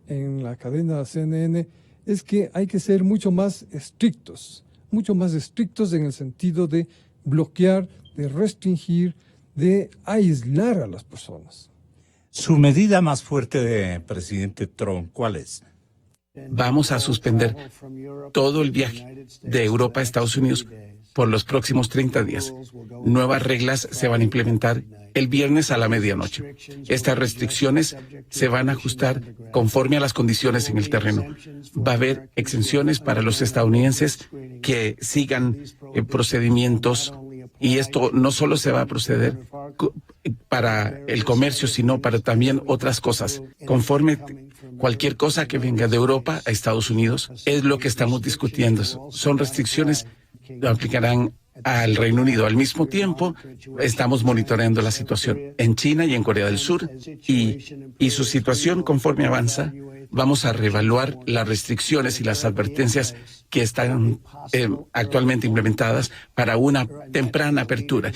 en la cadena CNN, es que hay que ser mucho más estrictos en el sentido de bloquear, de restringir, de aislar a las personas. Su medida más fuerte de presidente Trump, ¿cuál es? Vamos a suspender todo el viaje de Europa a Estados Unidos por los próximos 30 días. Nuevas reglas se van a implementar el viernes a la medianoche. Estas restricciones se van a ajustar conforme a las condiciones en el terreno. Va a haber exenciones para los estadounidenses que sigan procedimientos, y esto no solo se va a proceder para el comercio, sino para también otras cosas. Conforme cualquier cosa que venga de Europa a Estados Unidos, es lo que estamos discutiendo. Son restricciones que aplicarán al Reino Unido. Al mismo tiempo, estamos monitoreando la situación en China y en Corea del Sur, y su situación conforme avanza, vamos a reevaluar las restricciones y las advertencias que están actualmente implementadas para una temprana apertura.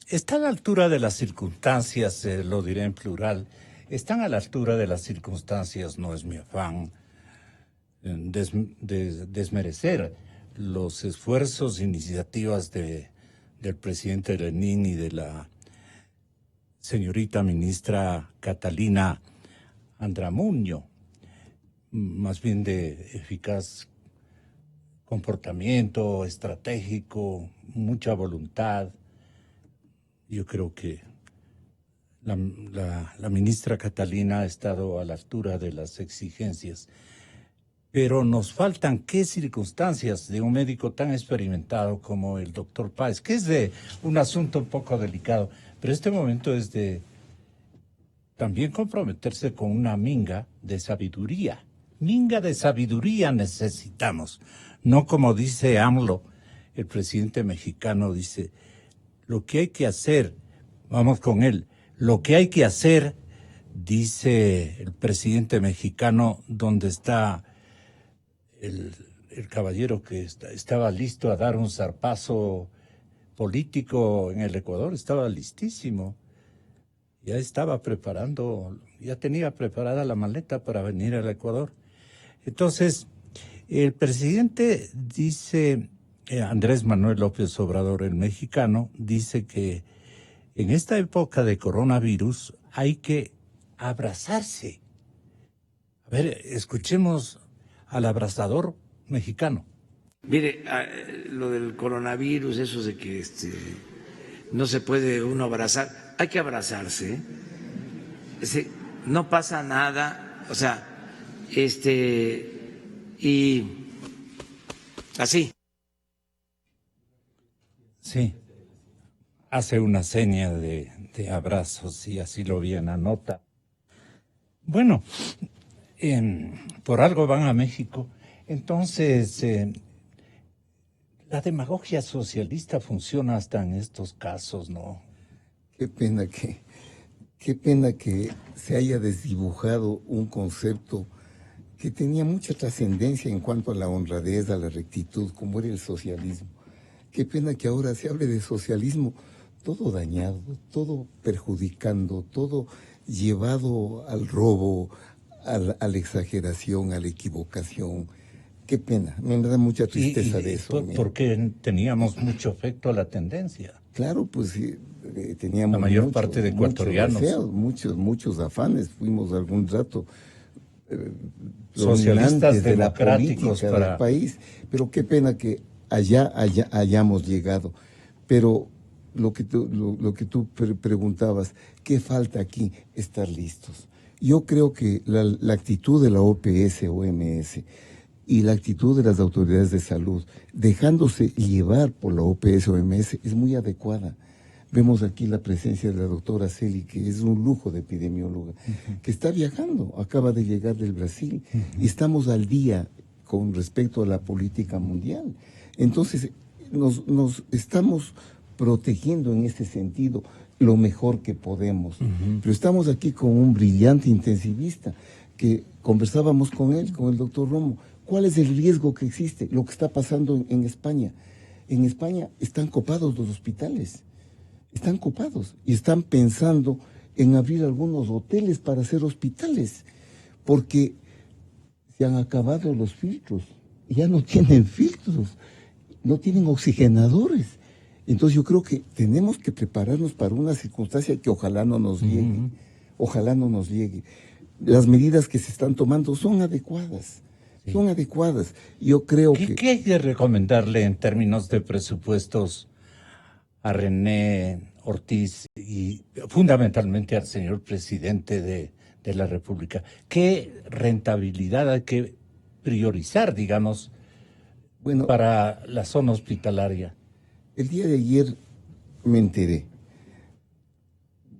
Está a la altura de las circunstancias, lo diré en plural, están a la altura de las circunstancias, no es mi afán desmerecer los esfuerzos e iniciativas del presidente Lenin y de la señorita ministra Catalina Andramuño, más bien de eficaz comportamiento estratégico, mucha voluntad. Yo creo que la ministra Catalina ha estado a la altura de las exigencias. Pero nos faltan qué circunstancias de un médico tan experimentado como el doctor Páez, que es de un asunto un poco delicado, pero este momento es de también comprometerse con una minga de sabiduría. Minga de sabiduría necesitamos, no como dice AMLO, el presidente mexicano dice, lo que hay que hacer, vamos con él, lo que hay que hacer, dice el presidente mexicano, donde está el caballero que estaba listo a dar un zarpazo político en el Ecuador, estaba listísimo. Ya estaba preparando, ya tenía preparada la maleta para venir al Ecuador. Entonces, el presidente dice, Andrés Manuel López Obrador, el mexicano, dice que en esta época de coronavirus hay que abrazarse. A ver, escuchemos al abrazador mexicano. Mire, lo del coronavirus, eso de que no se puede uno abrazar, hay que abrazarse, ¿eh? No pasa nada, o sea, y así. Sí, hace una seña de abrazos y así lo vi en la nota. Bueno, por algo van a México. Entonces, la demagogia socialista funciona hasta en estos casos, ¿no? Qué pena que se haya desdibujado un concepto que tenía mucha trascendencia en cuanto a la honradez, a la rectitud, como era el socialismo. Qué pena que ahora se hable de socialismo todo dañado, todo perjudicando, todo llevado al robo, a la exageración, a la equivocación. Qué pena, me da mucha tristeza de eso. Porque teníamos mucho afecto a la tendencia. Claro, pues teníamos la mayor parte de ecuatorianos. Muchos afanes, fuimos algún rato socialistas de la democráticos política del país, pero qué pena que allá hayamos llegado. Pero lo que tú preguntabas, ¿qué falta aquí? Estar listos. Yo creo que la actitud de la OPS, OMS, y la actitud de las autoridades de salud, dejándose llevar por la OPS, OMS, es muy adecuada. Vemos aquí la presencia de la doctora Celi, que es un lujo de epidemióloga, que está viajando, acaba de llegar del Brasil, y estamos al día con respecto a la política mundial. Entonces, nos estamos protegiendo en ese sentido lo mejor que podemos. Pero estamos aquí con un brillante intensivista, que conversábamos con él, con el doctor Romo. ¿Cuál es el riesgo que existe? Lo que está pasando en España. En España están copados los hospitales. Están copados y están pensando en abrir algunos hoteles para hacer hospitales, porque se han acabado los filtros, ya no tienen filtros, no tienen oxigenadores. Entonces yo creo que tenemos que prepararnos para una circunstancia que ojalá no nos llegue, ojalá no nos llegue. Las medidas que se están tomando son adecuadas. Sí. Son adecuadas. Yo creo que... ¿Qué hay que recomendarle en términos de presupuestos a René Ortiz y fundamentalmente al señor presidente de la República? ¿Qué rentabilidad hay que priorizar, digamos, para la zona hospitalaria? El día de ayer me enteré.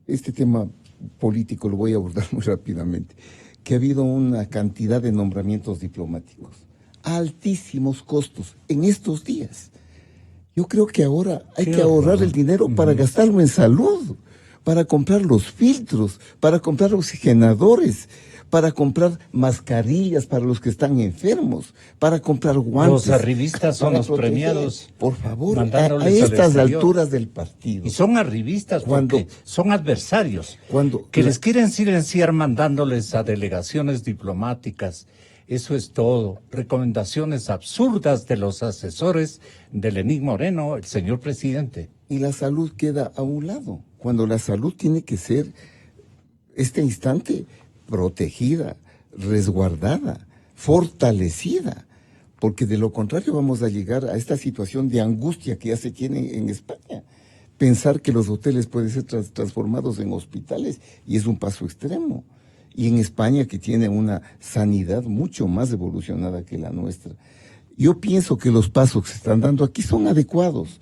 Este tema político lo voy a abordar muy rápidamente. Que ha habido una cantidad de nombramientos diplomáticos a altísimos costos en estos días. Yo creo que ahora hay que ahorrar el dinero para gastarlo en salud, para comprar los filtros, para comprar oxigenadores, para comprar mascarillas para los que están enfermos, para comprar guantes. Los arribistas son los premiados. Por favor, a estas alturas del partido. Y son arribistas porque son adversarios que les quieren silenciar mandándoles a delegaciones diplomáticas. Eso es todo. Recomendaciones absurdas de los asesores de Lenín Moreno, el señor presidente. Y la salud queda a un lado, cuando la salud tiene que ser, este instante, protegida, resguardada, fortalecida, porque de lo contrario vamos a llegar a esta situación de angustia que ya se tiene en España. Pensar que los hoteles pueden ser transformados en hospitales y es un paso extremo. y en España, que tiene una sanidad mucho más evolucionada que la nuestra. Yo pienso que los pasos que se están dando aquí son adecuados,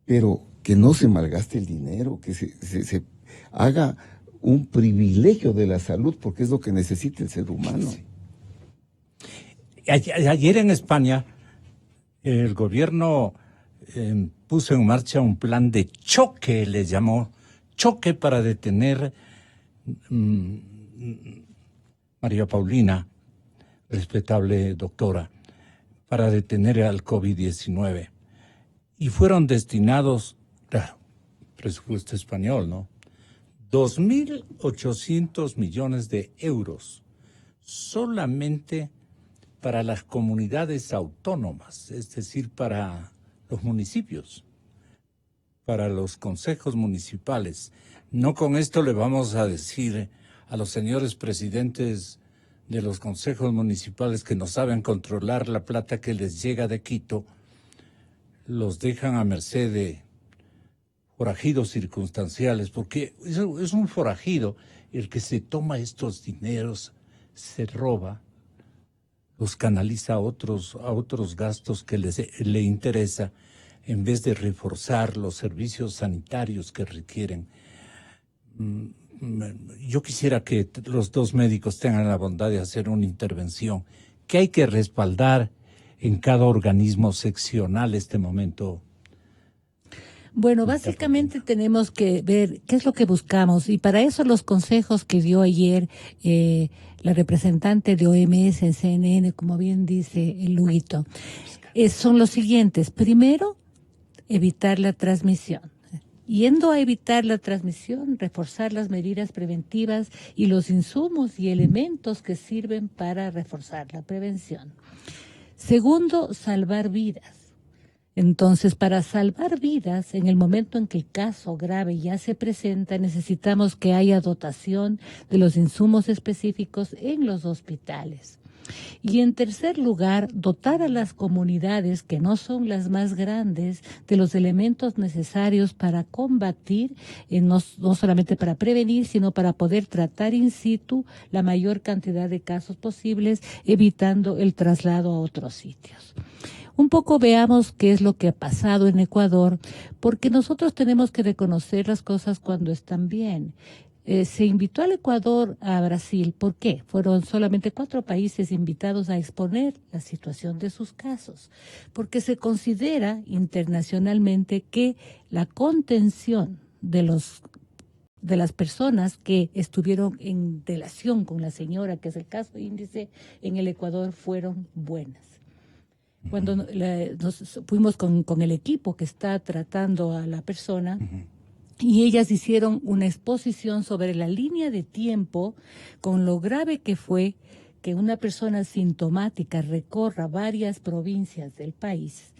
pero que no se malgaste el dinero, que se haga un privilegio de la salud, porque es lo que necesita el ser humano. Ayer en España, el gobierno puso en marcha un plan de choque, le llamó choque, para detener María Paulina, respetable doctora, para detener al COVID-19. Y fueron destinados, claro, presupuesto español, ¿no? 2.800 millones de euros solamente para las comunidades autónomas, es decir, para los municipios, para los consejos municipales. No con esto le vamos a decir a los señores presidentes de los consejos municipales que no saben controlar la plata que les llega de Quito, los dejan a merced de forajidos circunstanciales, porque es un forajido el que se toma estos dineros, se roba, los canaliza a otros gastos que le interesa, en vez de reforzar los servicios sanitarios que requieren. Yo quisiera que los dos médicos tengan la bondad de hacer una intervención que hay que respaldar en cada organismo seccional este momento. Bueno, básicamente tenemos que ver qué es lo que buscamos, y para eso los consejos que dio ayer la representante de OMS en CNN, como bien dice el Luguito, son los siguientes. Primero, evitar la transmisión. Yendo a evitar la transmisión, reforzar las medidas preventivas y los insumos y elementos que sirven para reforzar la prevención. Segundo, salvar vidas. Entonces, para salvar vidas, en el momento en que el caso grave ya se presenta, necesitamos que haya dotación de los insumos específicos en los hospitales. Y en tercer lugar, dotar a las comunidades, que no son las más grandes, de los elementos necesarios para combatir, no solamente para prevenir, sino para poder tratar in situ la mayor cantidad de casos posibles, evitando el traslado a otros sitios. Un poco veamos qué es lo que ha pasado en Ecuador, porque nosotros tenemos que reconocer las cosas cuando están bien. Se invitó al Ecuador a Brasil. ¿Por qué? Fueron solamente 4 países invitados a exponer la situación de sus casos, porque se considera internacionalmente que la contención de las personas que estuvieron en relación con la señora, que es el caso índice, en el Ecuador fueron buenas. Cuando nos fuimos con el equipo que está tratando a la persona, y ellas hicieron una exposición sobre la línea de tiempo con lo grave que fue que una persona sintomática recorra varias provincias del país.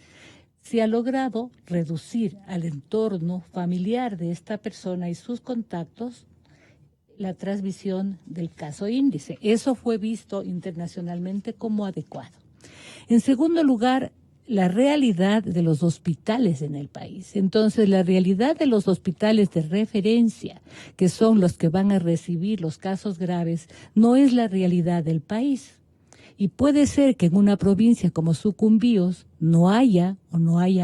Se ha logrado reducir al entorno familiar de esta persona y sus contactos la transmisión del caso índice. Eso fue visto internacionalmente como adecuado. En segundo lugar, la realidad de los hospitales en el país. Entonces, la realidad de los hospitales de referencia, que son los que van a recibir los casos graves, no es la realidad del país. Y puede ser que en una provincia como Sucumbíos no haya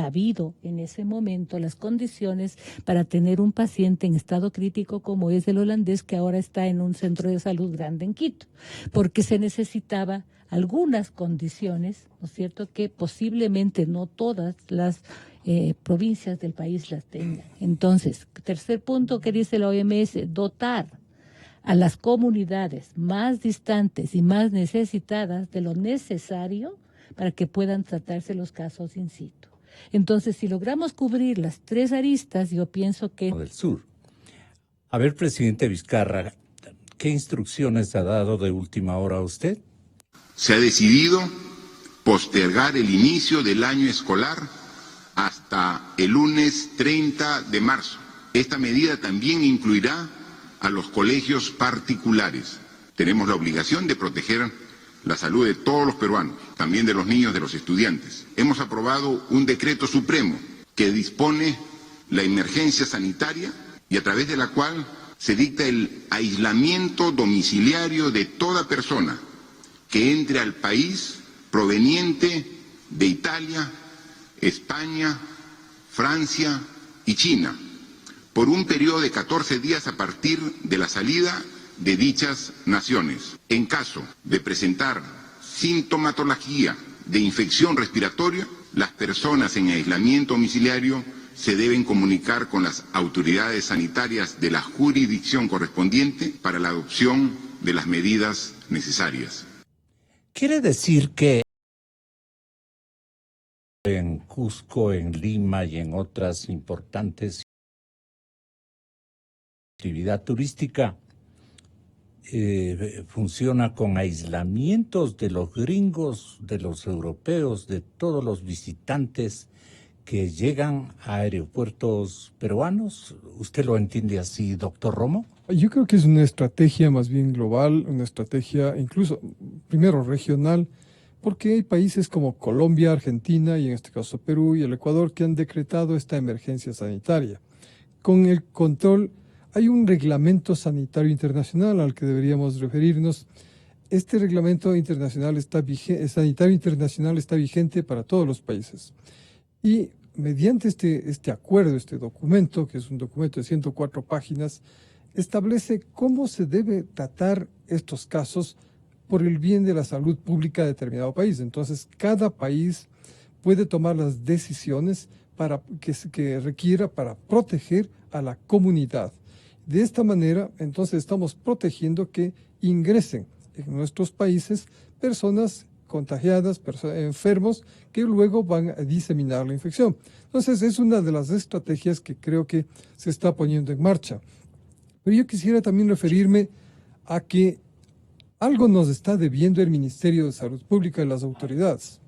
habido en ese momento las condiciones para tener un paciente en estado crítico como es el holandés, que ahora está en un centro de salud grande en Quito, porque se necesitaba algunas condiciones, ¿no es cierto?, que posiblemente no todas las provincias del país las tengan. Entonces, tercer punto que dice la OMS, dotar a las comunidades más distantes y más necesitadas de lo necesario para que puedan tratarse los casos in situ. Entonces, si logramos cubrir las 3 aristas, yo pienso que... Del sur. A ver, presidente Vizcarra, ¿qué instrucciones ha dado de última hora a usted? Se ha decidido postergar el inicio del año escolar hasta el lunes 30 de marzo. Esta medida también incluirá a los colegios particulares. Tenemos la obligación de proteger la salud de todos los peruanos, también de los niños, de los estudiantes. Hemos aprobado un decreto supremo que dispone la emergencia sanitaria y a través de la cual se dicta el aislamiento domiciliario de toda persona que entre al país proveniente de Italia, España, Francia y China, por un periodo de 14 días a partir de la salida de dichas naciones. En caso de presentar sintomatología de infección respiratoria, las personas en aislamiento domiciliario se deben comunicar con las autoridades sanitarias de la jurisdicción correspondiente para la adopción de las medidas necesarias. Quiere decir que en Cusco, en Lima y en otras importantes actividad turística funciona con aislamientos de los gringos, de los europeos, de todos los visitantes que llegan a aeropuertos peruanos. ¿Usted lo entiende así, doctor Romo? Yo creo que es una estrategia más bien global, una estrategia incluso primero regional, porque hay países como Colombia, Argentina y en este caso Perú y el Ecuador que han decretado esta emergencia sanitaria. Con el control, hay un reglamento sanitario internacional al que deberíamos referirnos. Este reglamento internacional sanitario internacional está vigente para todos los países. Y mediante este acuerdo, este documento, que es un documento de 104 páginas, establece cómo se debe tratar estos casos por el bien de la salud pública de determinado país. Entonces, cada país puede tomar las decisiones que requiera para proteger a la comunidad. De esta manera, entonces, estamos protegiendo que ingresen en nuestros países personas contagiadas, enfermos, que luego van a diseminar la infección. Entonces, es una de las estrategias que creo que se está poniendo en marcha. Pero yo quisiera también referirme a que algo nos está debiendo el Ministerio de Salud Pública y las autoridades.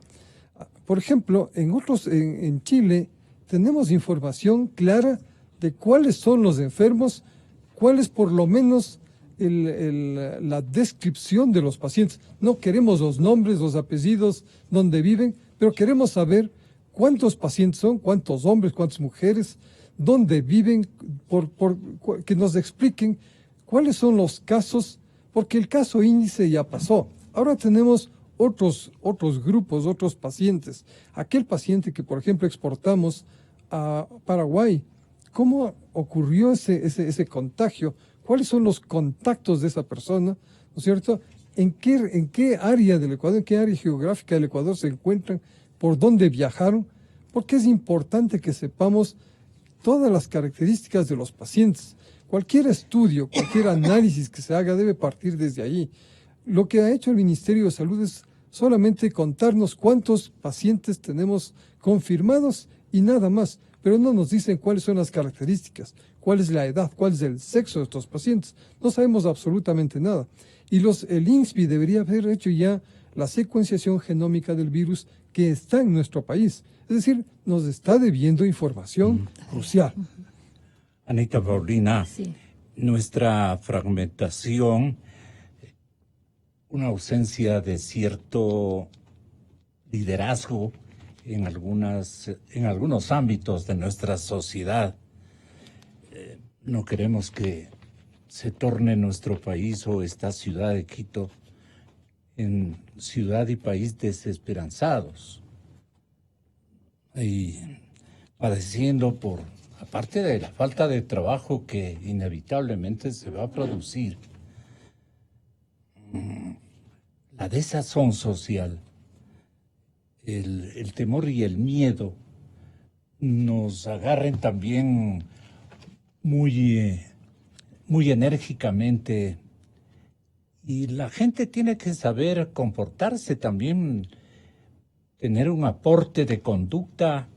Por ejemplo, en Chile tenemos información clara de cuáles son los enfermos, cuál es por lo menos la descripción de los pacientes. No queremos los nombres, los apellidos, dónde viven, pero queremos saber cuántos pacientes son, cuántos hombres, cuántas mujeres, dónde viven, que nos expliquen cuáles son los casos, porque el caso índice ya pasó. Ahora tenemos otros grupos, otros pacientes. Aquel paciente que, por ejemplo, exportamos a Paraguay, ¿cómo ocurrió ese contagio? ¿Cuáles son los contactos de esa persona? ¿No es cierto? ¿En qué área del Ecuador, en qué área geográfica del Ecuador se encuentran? ¿Por dónde viajaron? Porque es importante que sepamos todas las características de los pacientes. Cualquier estudio, cualquier análisis que se haga debe partir desde ahí. Lo que ha hecho el Ministerio de Salud es solamente contarnos cuántos pacientes tenemos confirmados y nada más, pero no nos dicen cuáles son las características, cuál es la edad, cuál es el sexo de estos pacientes. No sabemos absolutamente nada. Y el INSPI debería haber hecho ya la secuenciación genómica del virus que está en nuestro país. Es decir, nos está debiendo información crucial. Anita Paulina, Sí. nuestra fragmentación, una ausencia de cierto liderazgo en algunos ámbitos de nuestra sociedad. No queremos que se torne nuestro país o esta ciudad de Quito en ciudad y país desesperanzados y padeciendo aparte de la falta de trabajo que inevitablemente se va a producir, la desazón social, el temor y el miedo nos agarren también muy enérgicamente, y la gente tiene que saber comportarse también, tener un aporte de conducta,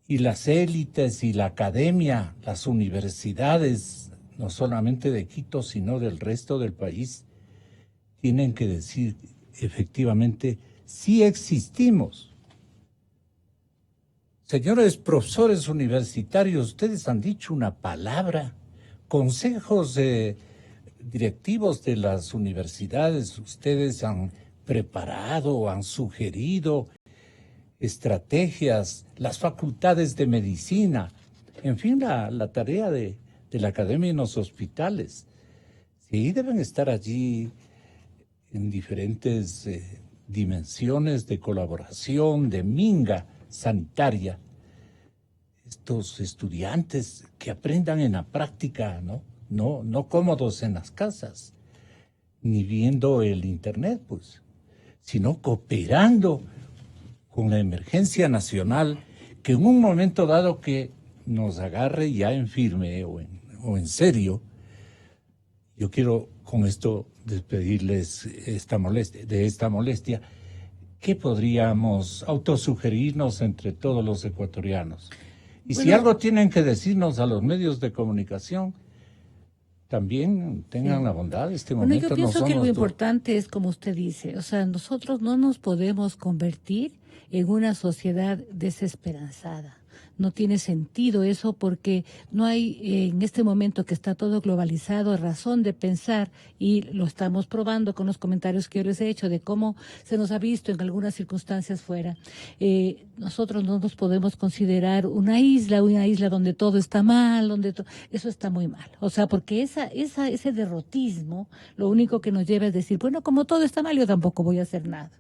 y las élites y la academia, las universidades, no solamente de Quito, sino del resto del país, tienen que decir efectivamente, sí existimos. Señores profesores universitarios, ustedes han dicho una palabra, consejos directivos de las universidades, ustedes han preparado, han sugerido estrategias, las facultades de medicina, en fin, la tarea de de la academia en los hospitales. Sí, deben estar allí en diferentes dimensiones de colaboración, de minga sanitaria. Estos estudiantes que aprendan en la práctica, no cómodos en las casas, ni viendo el internet, pues, sino cooperando con la emergencia nacional, que en un momento dado que nos agarre ya en firme o en serio, yo quiero con esto despedirles de esta molestia, ¿qué podríamos autosugerirnos entre todos los ecuatorianos? Y si algo tienen que decirnos a los medios de comunicación, también tengan la bondad. Este momento yo pienso no que lo somos importante es, como usted dice, o sea, nosotros no nos podemos convertir en una sociedad desesperanzada. No tiene sentido eso porque no hay en este momento que está todo globalizado razón de pensar, y lo estamos probando con los comentarios que yo les he hecho de cómo se nos ha visto en algunas circunstancias fuera. Nosotros no nos podemos considerar una isla donde todo está mal, eso está muy mal. O sea, porque ese derrotismo lo único que nos lleva es decir, bueno, como todo está mal, yo tampoco voy a hacer nada.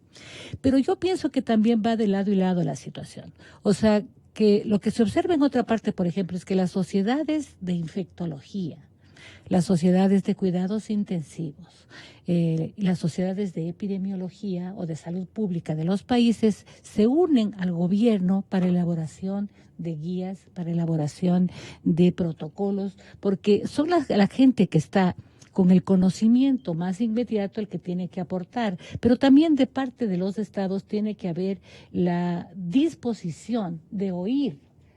Pero yo pienso que también va de lado y lado la situación. O sea, que lo que se observa en otra parte, por ejemplo, es que las sociedades de infectología, las sociedades de cuidados intensivos, las sociedades de epidemiología o de salud pública de los países se unen al gobierno para elaboración de guías, para elaboración de protocolos, porque son la gente que está con el conocimiento más inmediato el que tiene que aportar, pero también de parte de los estados tiene que haber la disposición de oír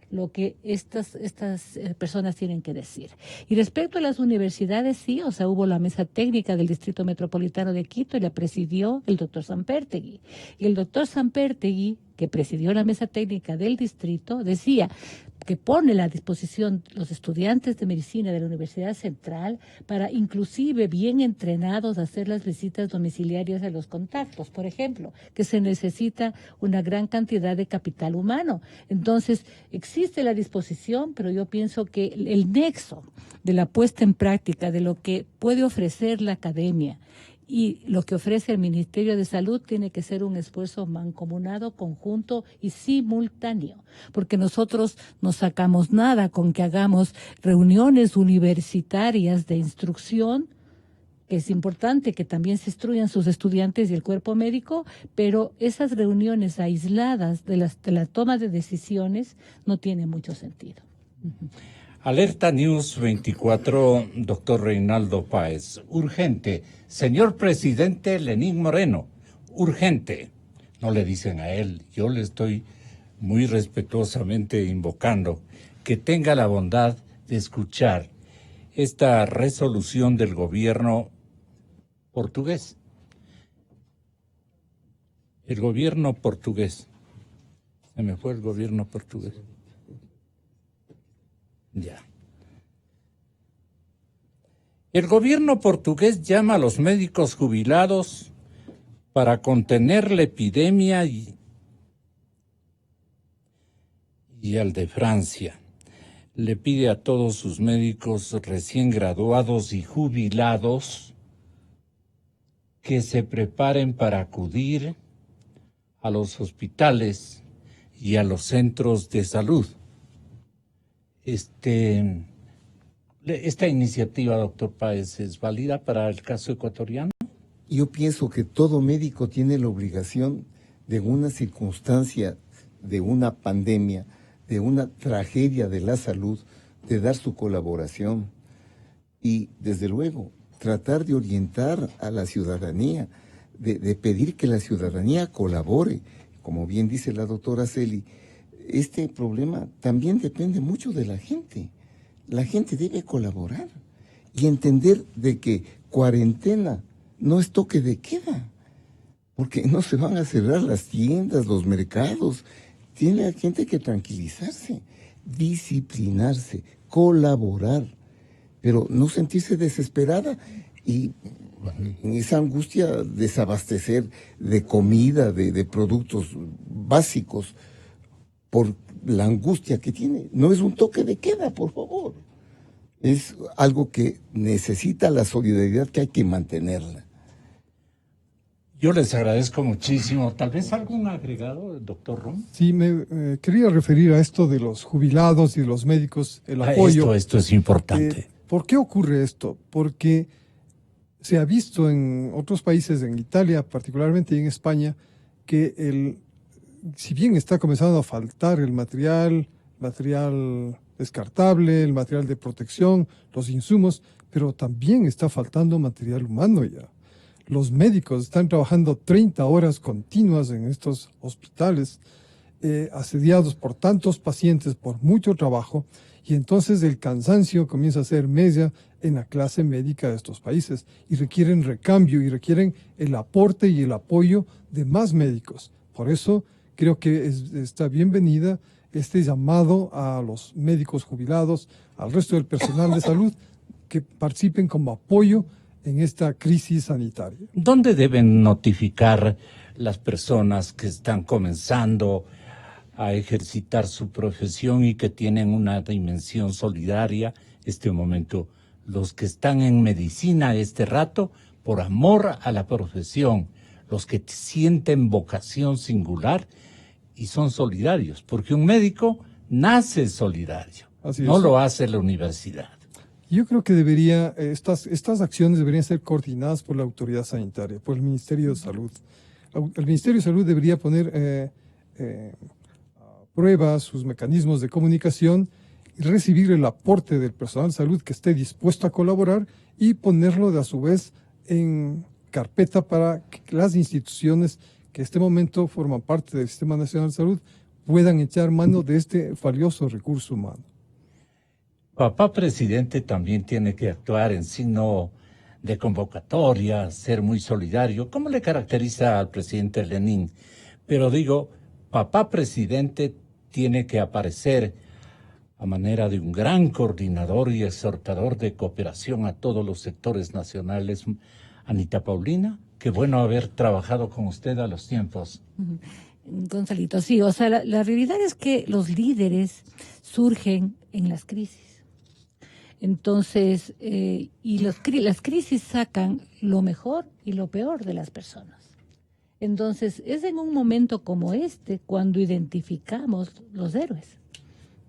lo que estas personas tienen que decir. Y respecto a las universidades, sí, o sea, hubo la mesa técnica del Distrito Metropolitano de Quito y la presidió el doctor Sanpertegui. Y el doctor Sanpertegui, que presidió la mesa técnica del distrito, decía que pone a la disposición los estudiantes de medicina de la Universidad Central para, inclusive bien entrenados, hacer las visitas domiciliarias a los contactos, por ejemplo, que se necesita una gran cantidad de capital humano. Entonces, existe la disposición, pero yo pienso que el nexo de la puesta en práctica de lo que puede ofrecer la academia y lo que ofrece el Ministerio de Salud tiene que ser un esfuerzo mancomunado, conjunto y simultáneo, porque nosotros no sacamos nada con que hagamos reuniones universitarias de instrucción. Es importante que también se instruyan sus estudiantes y el cuerpo médico, pero esas reuniones aisladas de la toma de decisiones no tienen mucho sentido. Alerta News 24, doctor Reinaldo Páez. Urgente. Señor presidente Lenín Moreno, urgente. No le dicen a él, yo le estoy muy respetuosamente invocando que tenga la bondad de escuchar esta resolución del gobierno portugués. El gobierno portugués. Se me fue el gobierno portugués. Ya. El gobierno portugués llama a los médicos jubilados para contener la epidemia y al de Francia. Le pide a todos sus médicos recién graduados y jubilados que se preparen para acudir a los hospitales y a los centros de salud. Esta iniciativa, doctor Páez, ¿es válida para el caso ecuatoriano? Yo pienso que todo médico tiene la obligación de una circunstancia, de una pandemia, de una tragedia de la salud, de dar su colaboración y, desde luego, tratar de orientar a la ciudadanía, de pedir que la ciudadanía colabore. Como bien dice la doctora Celi, este problema también depende mucho de la gente. La gente debe colaborar y entender de que cuarentena no es toque de queda, porque no se van a cerrar las tiendas, los mercados. Tiene la gente que tranquilizarse, disciplinarse, colaborar, pero no sentirse desesperada y en esa angustia desabastecer de comida, de productos básicos, por la angustia que tiene. No es un toque de queda, por favor. es algo que necesita la solidaridad, que hay que mantenerla. Yo les agradezco muchísimo. ¿Tal vez algún agregado, doctor Rom? Sí, me quería referir a esto de los jubilados y de los médicos, el apoyo. Esto es importante. ¿Por qué ocurre esto? Porque se ha visto en otros países, en Italia particularmente y en España, que si bien está comenzando a faltar el material descartable, el material de protección, los insumos, pero también está faltando material humano ya. Los médicos están trabajando 30 horas continuas en estos hospitales, asediados por tantos pacientes, por mucho trabajo, y entonces el cansancio comienza a ser media en la clase médica de estos países, y requieren recambio, y requieren el aporte y el apoyo de más médicos. Por eso creo que está bienvenida este llamado a los médicos jubilados, al resto del personal de salud, que participen como apoyo en esta crisis sanitaria. ¿Dónde deben notificar las personas que están comenzando a ejercitar su profesión y que tienen una dimensión solidaria este momento? Los que están en medicina este rato por amor a la profesión, los que sienten vocación singular y son solidarios, porque un médico nace solidario, no lo hace la universidad. Yo creo que estas acciones deberían ser coordinadas por la autoridad sanitaria, por el Ministerio de Salud. El Ministerio de Salud debería poner a prueba sus mecanismos de comunicación y recibir el aporte del personal de salud que esté dispuesto a colaborar y ponerlo a su vez en carpeta para que las instituciones que en este momento forman parte del Sistema Nacional de Salud puedan echar mano de este valioso recurso humano. Papá presidente también tiene que actuar en signo de convocatoria, ser muy solidario, como le caracteriza al presidente Lenin. Pero digo, papá presidente tiene que aparecer a manera de un gran coordinador y exhortador de cooperación a todos los sectores nacionales. Anita Paulina, qué bueno haber trabajado con usted a los tiempos. Gonzalito, sí, o sea, la realidad es que los líderes surgen en las crisis. Entonces, las crisis sacan lo mejor y lo peor de las personas. Entonces, es en un momento como este cuando identificamos los héroes,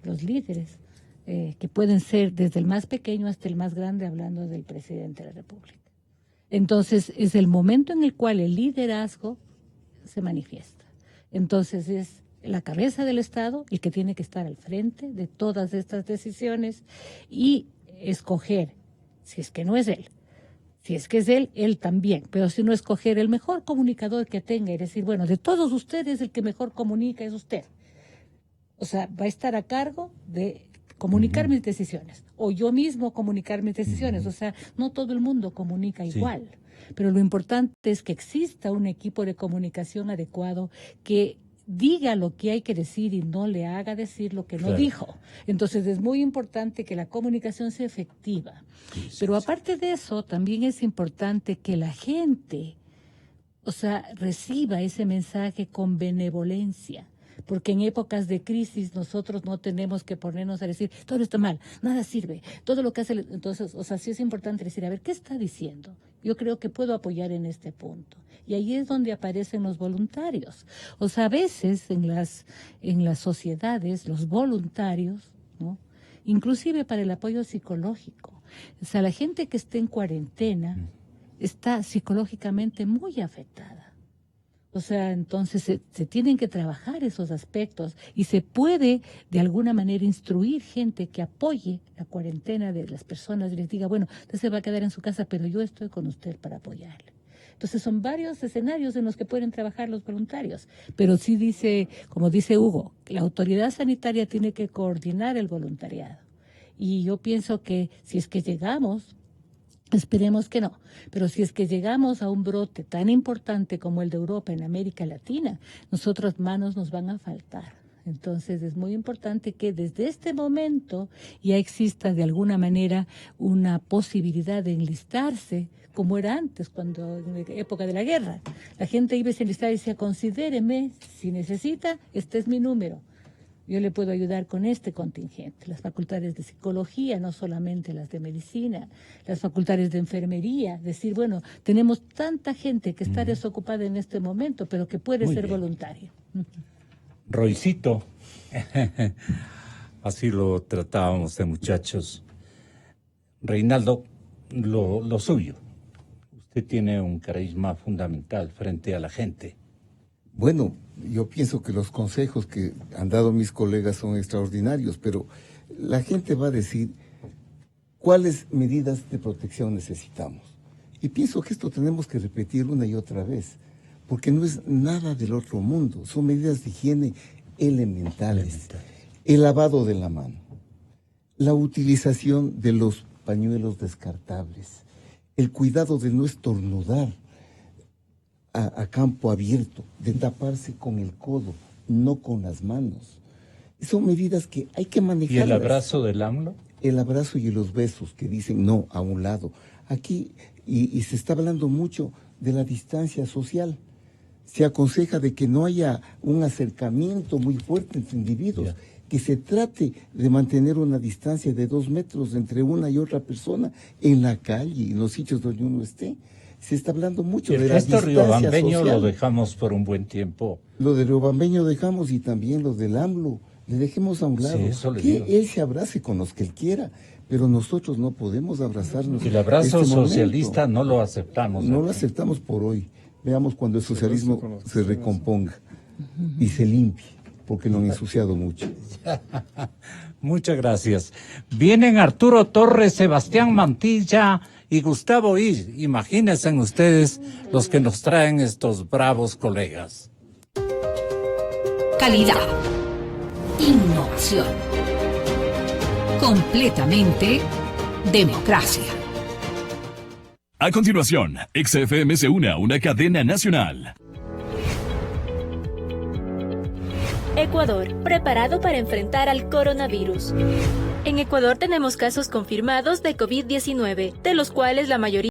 los líderes, que pueden ser desde el más pequeño hasta el más grande, hablando del presidente de la República. Entonces, es el momento en el cual el liderazgo se manifiesta. Entonces, es la cabeza del Estado el que tiene que estar al frente de todas estas decisiones y escoger, si es que no es él, si es que es él también, pero si no, escoger el mejor comunicador que tenga y decir, bueno, de todos ustedes el que mejor comunica es usted. O sea, va a estar a cargo de comunicar mis decisiones, o yo mismo comunicar mis decisiones. O sea, no todo el mundo comunica igual, pero lo importante es que exista un equipo de comunicación adecuado que diga lo que hay que decir y no le haga decir lo que no dijo. Entonces es muy importante que la comunicación sea efectiva. Pero aparte de eso, también es importante que la gente, o sea, reciba ese mensaje con benevolencia. Porque en épocas de crisis nosotros no tenemos que ponernos a decir, todo está mal, nada sirve, todo lo que hace... Entonces, o sea, sí es importante decir, a ver, ¿qué está diciendo? Yo creo que puedo apoyar en este punto. Y ahí es donde aparecen los voluntarios. O sea, a veces en las sociedades, los voluntarios, ¿no? Inclusive para el apoyo psicológico. O sea, la gente que está en cuarentena está psicológicamente muy afectada. O sea, entonces se tienen que trabajar esos aspectos y se puede de alguna manera instruir gente que apoye la cuarentena de las personas y les diga, bueno, usted se va a quedar en su casa, pero yo estoy con usted para apoyarle. Entonces son varios escenarios en los que pueden trabajar los voluntarios, pero sí dice, como dice Hugo, la autoridad sanitaria tiene que coordinar el voluntariado. Y yo pienso que si es que llegamos, esperemos que no, pero si es que llegamos a un brote tan importante como el de Europa en América Latina, nosotros manos nos van a faltar. Entonces es muy importante que desde este momento ya exista de alguna manera una posibilidad de enlistarse, como era antes, cuando en la época de la guerra. La gente iba a enlistar y decía, considéreme, si necesita, este es mi número. Yo le puedo ayudar con este contingente, las facultades de psicología, no solamente las de medicina, las facultades de enfermería, decir, bueno, tenemos tanta gente que está desocupada en este momento, pero que puede ser voluntaria. Roycito, así lo tratábamos de muchachos. Reinaldo, lo suyo. Usted tiene un carisma fundamental frente a la gente. Bueno, yo pienso que los consejos que han dado mis colegas son extraordinarios, pero la gente va a decir cuáles medidas de protección necesitamos. Y pienso que esto tenemos que repetir una y otra vez, porque no es nada del otro mundo, son medidas de higiene elementales. El lavado de la mano, la utilización de los pañuelos descartables, el cuidado de no estornudar a campo abierto, de taparse con el codo, no con las manos. Son medidas que hay que manejar. ¿Y el abrazo del AMLO? El abrazo y los besos que dicen no a un lado. Aquí, y se está hablando mucho de la distancia social. Se aconseja de que no haya un acercamiento muy fuerte entre individuos, que se trate de mantener una distancia de 2 metros entre una y otra persona en la calle, en los sitios donde uno esté. Se está hablando mucho de la distancia social. Esto riobambeño lo dejamos por un buen tiempo. Lo de riobambeño dejamos y también lo del AMLO. Le dejemos a un lado. Sí, eso le que digo. él se abrace con los que él quiera, pero nosotros no podemos abrazarnos. El abrazo este socialista momento. no lo aceptamos. No lo aceptamos por hoy. Veamos cuando el socialismo se recomponga y se limpie, porque lo han ensuciado mucho. Muchas gracias. Vienen Arturo Torres, Sebastián Mantilla y Gustavo Is. Imagínense ustedes los que nos traen estos bravos colegas. Calidad. Innovación. Completamente democracia. A continuación, XFM se une a una cadena nacional. Ecuador, preparado para enfrentar al coronavirus. En Ecuador tenemos casos confirmados de COVID-19, de los cuales la mayoría